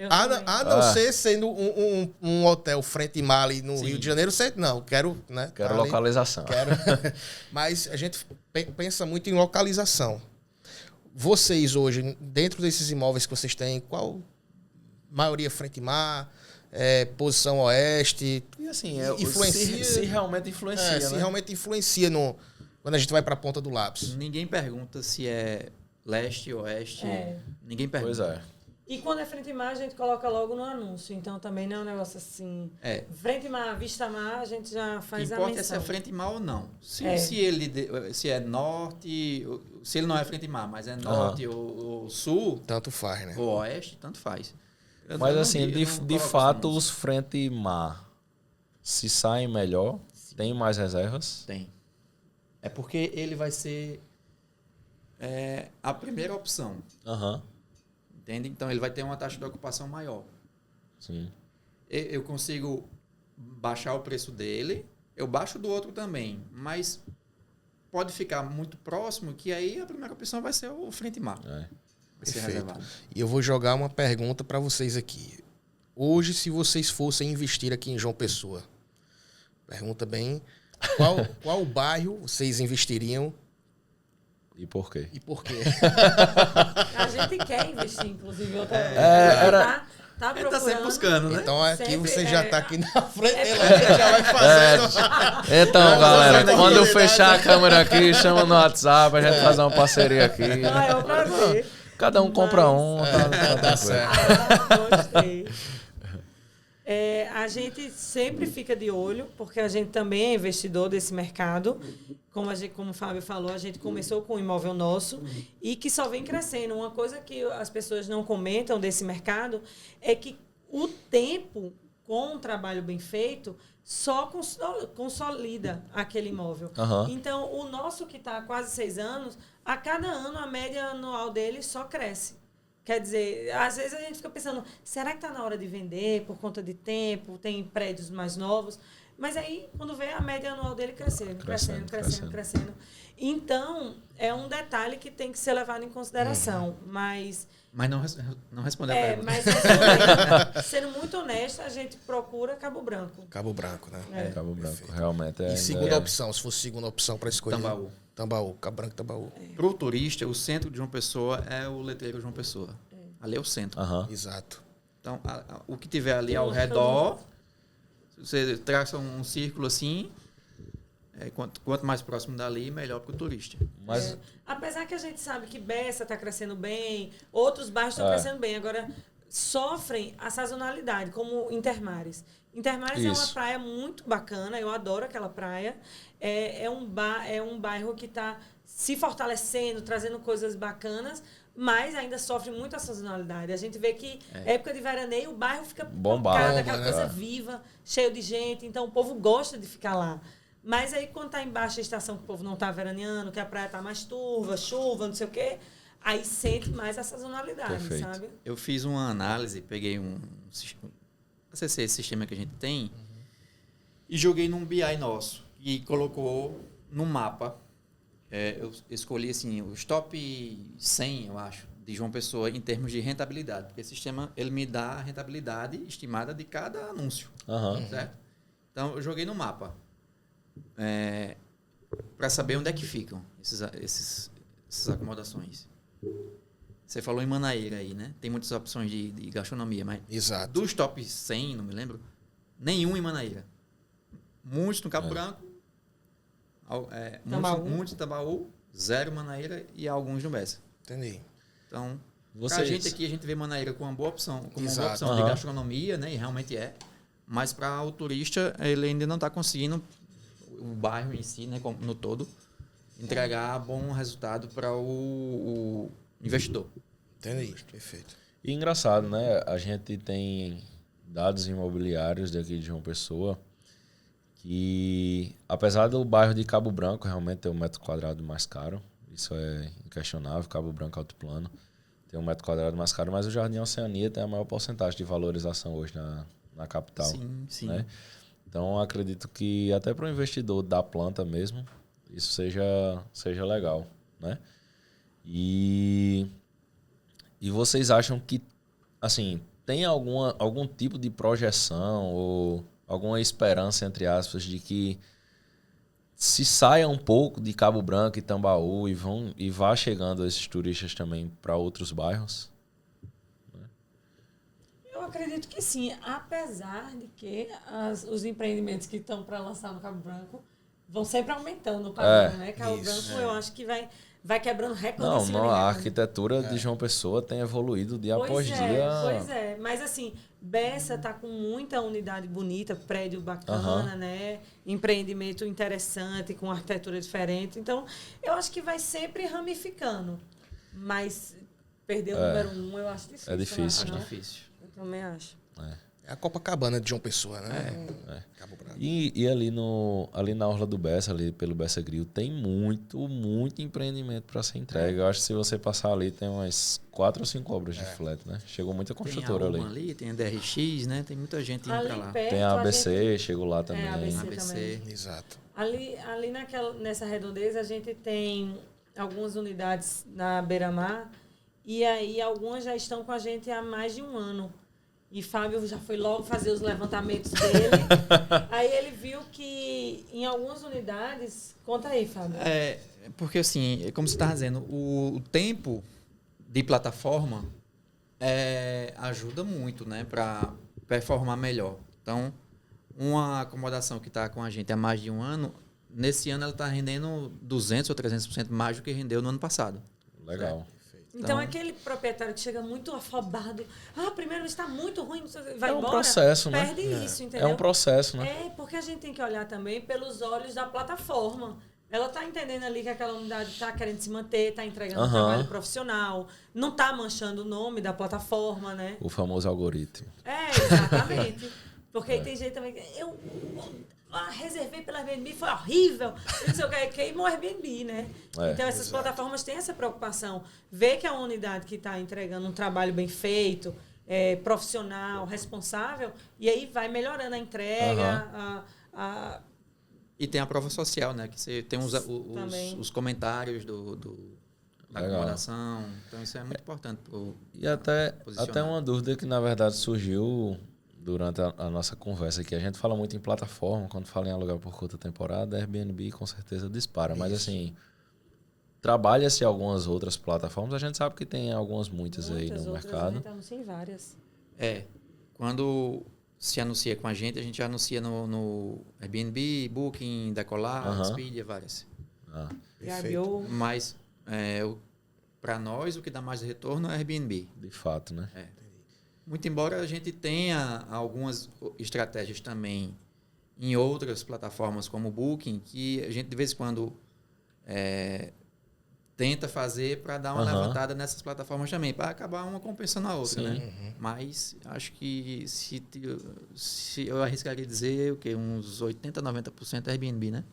A não ser sendo um hotel frente mar ali no Rio de Janeiro, não, quero... Né, Quero localização. Mas a gente pensa muito em localização. Vocês hoje, dentro desses imóveis que vocês têm, qual maioria frente mar, posição oeste? E assim, influencia, se realmente influencia, né? Se realmente influencia quando a gente vai para a ponta do lápis. Ninguém pergunta se é leste, oeste. Ninguém pergunta. Pois é. E quando é frente mar, a gente coloca logo no anúncio. Então também não é um negócio assim. Frente mar, vista mar, a gente já faz a menção. O que importa é se é frente mar ou não. Se é norte, se ele não é frente mar, mas é norte ou sul, tanto faz, né? Ou oeste, tanto faz. Mas assim, de fato, os frente mar se saem melhor, tem mais reservas? Tem. É porque ele vai ser a primeira opção. Entende? Então, ele vai ter uma taxa de ocupação maior. Sim. Eu consigo baixar o preço dele, eu baixo do outro também, mas pode ficar muito próximo, que aí a primeira opção vai ser o frente mar. Vai ser reservado. E eu vou jogar uma pergunta para vocês aqui. Hoje, se vocês fossem investir aqui em João Pessoa, pergunta bem, qual bairro vocês investiriam? E por quê? A gente quer investir, inclusive. Tá ele tá sempre buscando, né? Então aqui você já tá aqui na frente dele, a gente já vai fazendo. Então, galera, quando eu fechar a câmera aqui, chama no WhatsApp, a gente fazer uma parceria aqui. É um prazer. Cada um compra um. Tá certo. Gostei. A gente sempre fica de olho, porque a gente também é investidor desse mercado. Como o Fábio falou, a gente começou com um imóvel nosso e que só vem crescendo. Uma coisa que as pessoas não comentam desse mercado é que o tempo, com um trabalho bem feito, só consolida aquele imóvel. Então, o nosso que está há quase 6 anos, a cada ano a média anual dele só cresce. Quer dizer, às vezes a gente fica pensando, será que está na hora de vender por conta de tempo? Tem prédios mais novos? Mas aí, quando vê, a média anual dele crescendo. Então, é um detalhe que tem que ser levado em consideração. Mas não respondeu a pergunta. Mas sendo muito honesto, a gente procura Cabo Branco. Cabo Branco, né? Cabo Branco, realmente é. E segunda opção, se fosse segunda opção para escolher? Tambaú. Cabo Branco e Tambaú. Para o turista, o centro de João Pessoa é o letreiro de João Pessoa. Ali é o centro. Exato. Então, o que tiver ali ao redor, você traça um círculo assim, quanto mais próximo dali, melhor para o turista. Mas... Apesar que a gente sabe que Bessa está crescendo bem, outros bairros estão crescendo bem. Agora, sofrem a sazonalidade, como Intermares. Intermares é uma Isso. praia muito bacana, eu adoro aquela praia. É um bairro que está se fortalecendo, trazendo coisas bacanas, mas ainda sofre muito a sazonalidade. A gente vê que época de veraneio o bairro fica Bombado. pocado, aquela né? coisa viva, cheio de gente, então o povo gosta de ficar lá. Mas aí quando está em baixa estação, que o povo não está veraneando, que a praia está mais turva, chuva, não sei o quê, aí sente mais a sazonalidade, Perfeito. sabe? Eu fiz uma análise, peguei acessei esse sistema que a gente tem e joguei num BI nosso e colocou no mapa. Eu escolhi assim os top 100, eu acho, de João Pessoa em termos de rentabilidade, porque esse sistema ele me dá a rentabilidade estimada de cada anúncio, Aham. certo? Então eu joguei no mapa para saber onde é que ficam essas acomodações. Você falou em Manaíra aí, né? Tem muitas opções de gastronomia, mas Exato. dos top 100, não me lembro, nenhum em Manaíra. Muitos no Cabo Branco, Tambaú. muitos em Tambaú, zero em Manaíra e alguns no Bessa. Entendi. Então, pra Vocês- gente aqui, a gente vê Manaíra como uma boa opção, Exato. de Aham. gastronomia, né? E realmente é. Mas para o turista, ele ainda não está conseguindo, o bairro em si, né, no todo, entregar bom resultado para o investidor. Entendi. Perfeito. E engraçado, né? A gente tem dados imobiliários daqui de João Pessoa que, apesar do bairro de Cabo Branco realmente ter um metro quadrado mais caro, isso é inquestionável, Cabo Branco Alto Plano tem um metro quadrado mais caro, mas o Jardim Oceania tem a maior porcentagem de valorização hoje na capital. Sim, sim. Né? Então, acredito que até para o investidor da planta mesmo, isso seja legal, né? E vocês acham que, assim, tem algum tipo de projeção ou alguma esperança, entre aspas, de que se saia um pouco de Cabo Branco e Tambaú e vá chegando esses turistas também para outros bairros? Eu acredito que sim, apesar de que os empreendimentos que estão para lançar no Cabo Branco vão sempre aumentando o padrão, né? Cabo isso, Branco eu acho que vai quebrando recorde em Não, cima não, de a recorde. arquitetura de João Pessoa tem evoluído dia após dia. Pois é. Mas assim, Bessa tá com muita unidade bonita, prédio bacana, né? Empreendimento interessante, com arquitetura diferente. Então, eu acho que vai sempre ramificando. Mas perder o número 1, eu acho difícil. É difícil, não Acho acho, não? difícil. Eu também acho. É a Copacabana de João Pessoa, né? Cabo Branco. E ali na Orla do Bessa, ali pelo Bessa Grill, tem muito empreendimento para ser entregue. Eu acho que se você passar ali, tem umas 4 ou 5 obras de flat, né? Chegou muita Tem a construtora Urban ali. ali, tem a DRX, né? Tem muita gente indo para Ali lá. perto, Tem a gente- ABC, chegou lá também. ABC. ABC. também. Exato. Ali nessa redondeza, a gente tem algumas unidades na Beira-Mar e aí algumas já estão com a gente há mais de um ano. E Fábio já foi logo fazer os levantamentos dele. Aí ele viu que em algumas unidades... Conta aí, Fábio. Porque assim, como você está dizendo, o tempo de plataforma ajuda muito, né? Para performar melhor. Então, uma acomodação que está com a gente há mais de um ano, nesse ano ela está rendendo 200% ou 300% mais do que rendeu no ano passado. Legal. Então, aquele proprietário que chega muito afobado, primeiro está muito ruim, vai É um embora, processo, né? perde isso, entendeu? É um processo, né? Porque a gente tem que olhar também pelos olhos da plataforma. Ela está entendendo ali que aquela unidade está querendo se manter, está entregando um trabalho profissional, não está manchando o nome da plataforma, né? O famoso algoritmo. Exatamente. Porque aí tem gente também que eu reservei pela Airbnb, foi horrível. Não sei o que, queimou o Airbnb, né? Então essas plataformas têm essa preocupação. Ver que é uma unidade que está entregando um trabalho bem feito, profissional, responsável, e aí vai melhorando a entrega, E tem a prova social, né? Que você tem Também. os comentários da Legal. acomodação. Então, isso é muito importante. E até Posicionar. uma dúvida que, na verdade, surgiu durante a nossa conversa aqui. A gente fala muito em plataforma, quando fala em aluguel por curta temporada, Airbnb com certeza dispara. Mas, assim, trabalha-se algumas outras plataformas. A gente sabe que tem muitas aí no mercado. A gente anuncia em várias. Quando se anuncia com a gente anuncia no Airbnb, Booking, Decolar, Expedia, várias. Gabiou. Mas, para nós, o que dá mais retorno é Airbnb. De fato, né? Muito embora a gente tenha algumas estratégias também em outras plataformas como o Booking, que a gente de vez em quando tenta fazer para dar uma levantada nessas plataformas também, para acabar uma compensando a outra, né? Mas acho que se eu arriscaria dizer o quê? Uns 80%, 90% é Airbnb, né?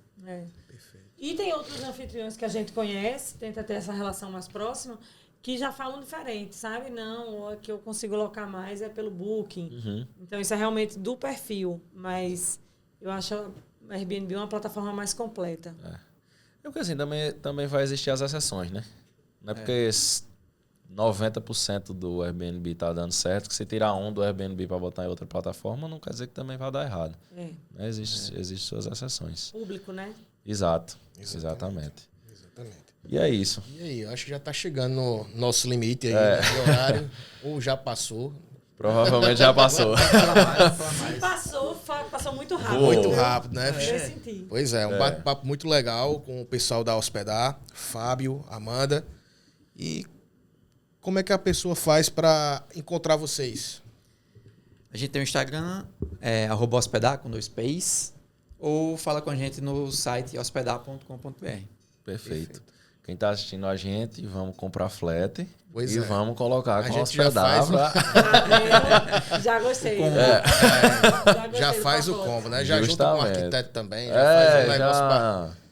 Perfeito. E tem outros anfitriões que a gente conhece, tenta ter essa relação mais próxima, que já falam diferente, sabe? Não, o que eu consigo alocar mais é pelo Booking. Então, isso é realmente do perfil, mas eu acho a Airbnb uma plataforma mais completa. Porque assim, também vai existir as exceções, né? Não é porque 90% do Airbnb tá dando certo, que você tirar um do Airbnb para botar em outra plataforma, não quer dizer que também vai dar errado. Existem suas exceções. Público, né? Exatamente. E é isso. E aí, eu acho que já tá chegando no nosso limite aí, né, de horário, ou já passou. Provavelmente já passou. Passou muito rápido. Muito rápido, né? Eu senti. Pois é, um bate-papo muito legal com o pessoal da Hospedar, Fábio, Amanda. E como é que a pessoa faz para encontrar vocês? A gente tem o Instagram, @hospedar com 2 P's, ou fala com a gente no site hospedar.com.br. Perfeito. Quem está assistindo a gente, vamos comprar flat Pois vamos colocar com gente Hospedar. Já gostei. Já faz o combo, né? Já junta com o arquiteto também. Já faz o negócio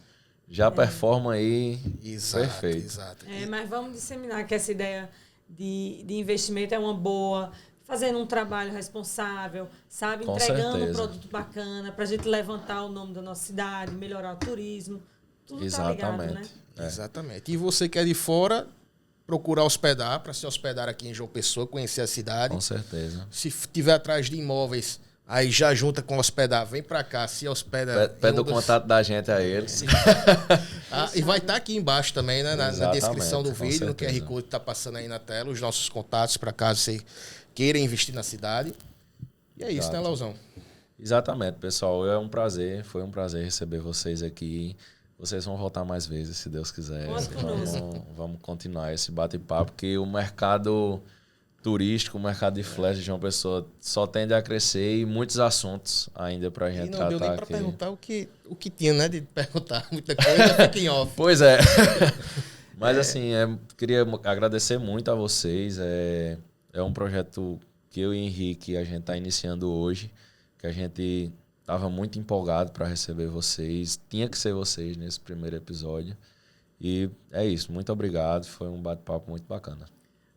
já performa aí. Exato, perfeito. Exato. Mas vamos disseminar que essa ideia de investimento é uma boa, fazendo um trabalho responsável, sabe? Com entregando certeza. um produto bacana para a gente levantar o nome da nossa cidade, melhorar o turismo. Tudo Exatamente. tá ligado, né? Exatamente. E você que é de fora, procurar hospedar, para se hospedar aqui em João Pessoa, conhecer a cidade. Com certeza. Se tiver atrás de imóveis, aí já junta com hospedar, vem para cá, se hospeda. Pede o contato da gente a eles. E vai estar aqui embaixo também, né? Na descrição do com vídeo, no QR certeza. Code que está passando aí na tela, os nossos contatos para caso você queira investir na cidade. E é isso, né, Leozão? Exatamente, pessoal. Foi um prazer receber vocês aqui. Vocês vão voltar mais vezes, se Deus quiser. Vamos continuar esse bate-papo, porque o mercado turístico, o mercado de flash de João Pessoa só tende a crescer e muitos assuntos ainda pra gente tratar aqui. Não deu nem para perguntar o que tinha, né? De perguntar muita coisa, fica em off. Pois é. Mas assim, queria agradecer muito a vocês. É um projeto que eu e Henrique a gente está iniciando hoje, que a gente estava muito empolgado para receber vocês. Tinha que ser vocês nesse primeiro episódio. E é isso. Muito obrigado. Foi um bate-papo muito bacana.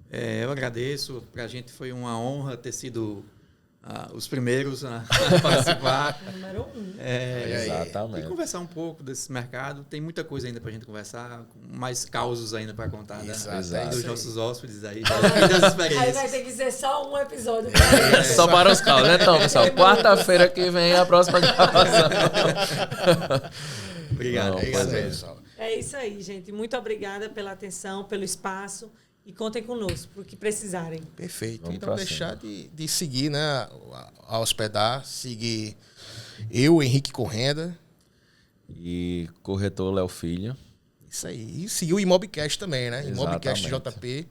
Eu agradeço. Para a gente foi uma honra ter sido os primeiros a participar. Número 1. Exatamente. E conversar um pouco desse mercado. Tem muita coisa ainda para a gente conversar, mais causos ainda para contar dos nossos hóspedes aí, das experiências. Aí vai ter que ser só um episódio. Só para os causos, né? Então, pessoal, quarta-feira que vem a próxima gravação. Obrigado. Pessoal. É isso aí, gente. Muito obrigada pela atenção, pelo espaço. E contem conosco, pro que precisarem. Perfeito. Vamos E não pra deixar de seguir, né? A Hospedar, seguir eu, Henrique Correnda. E corretor Léo Filho. Isso aí. E seguir o Imobcast também, né? Imobcast JP.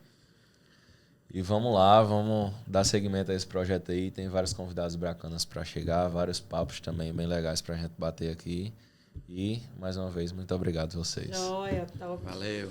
E vamos lá, vamos dar seguimento a esse projeto aí. Tem vários convidados bacanas para chegar, vários papos também bem legais para a gente bater aqui. E, mais uma vez, muito obrigado a vocês. Joia, top. Valeu.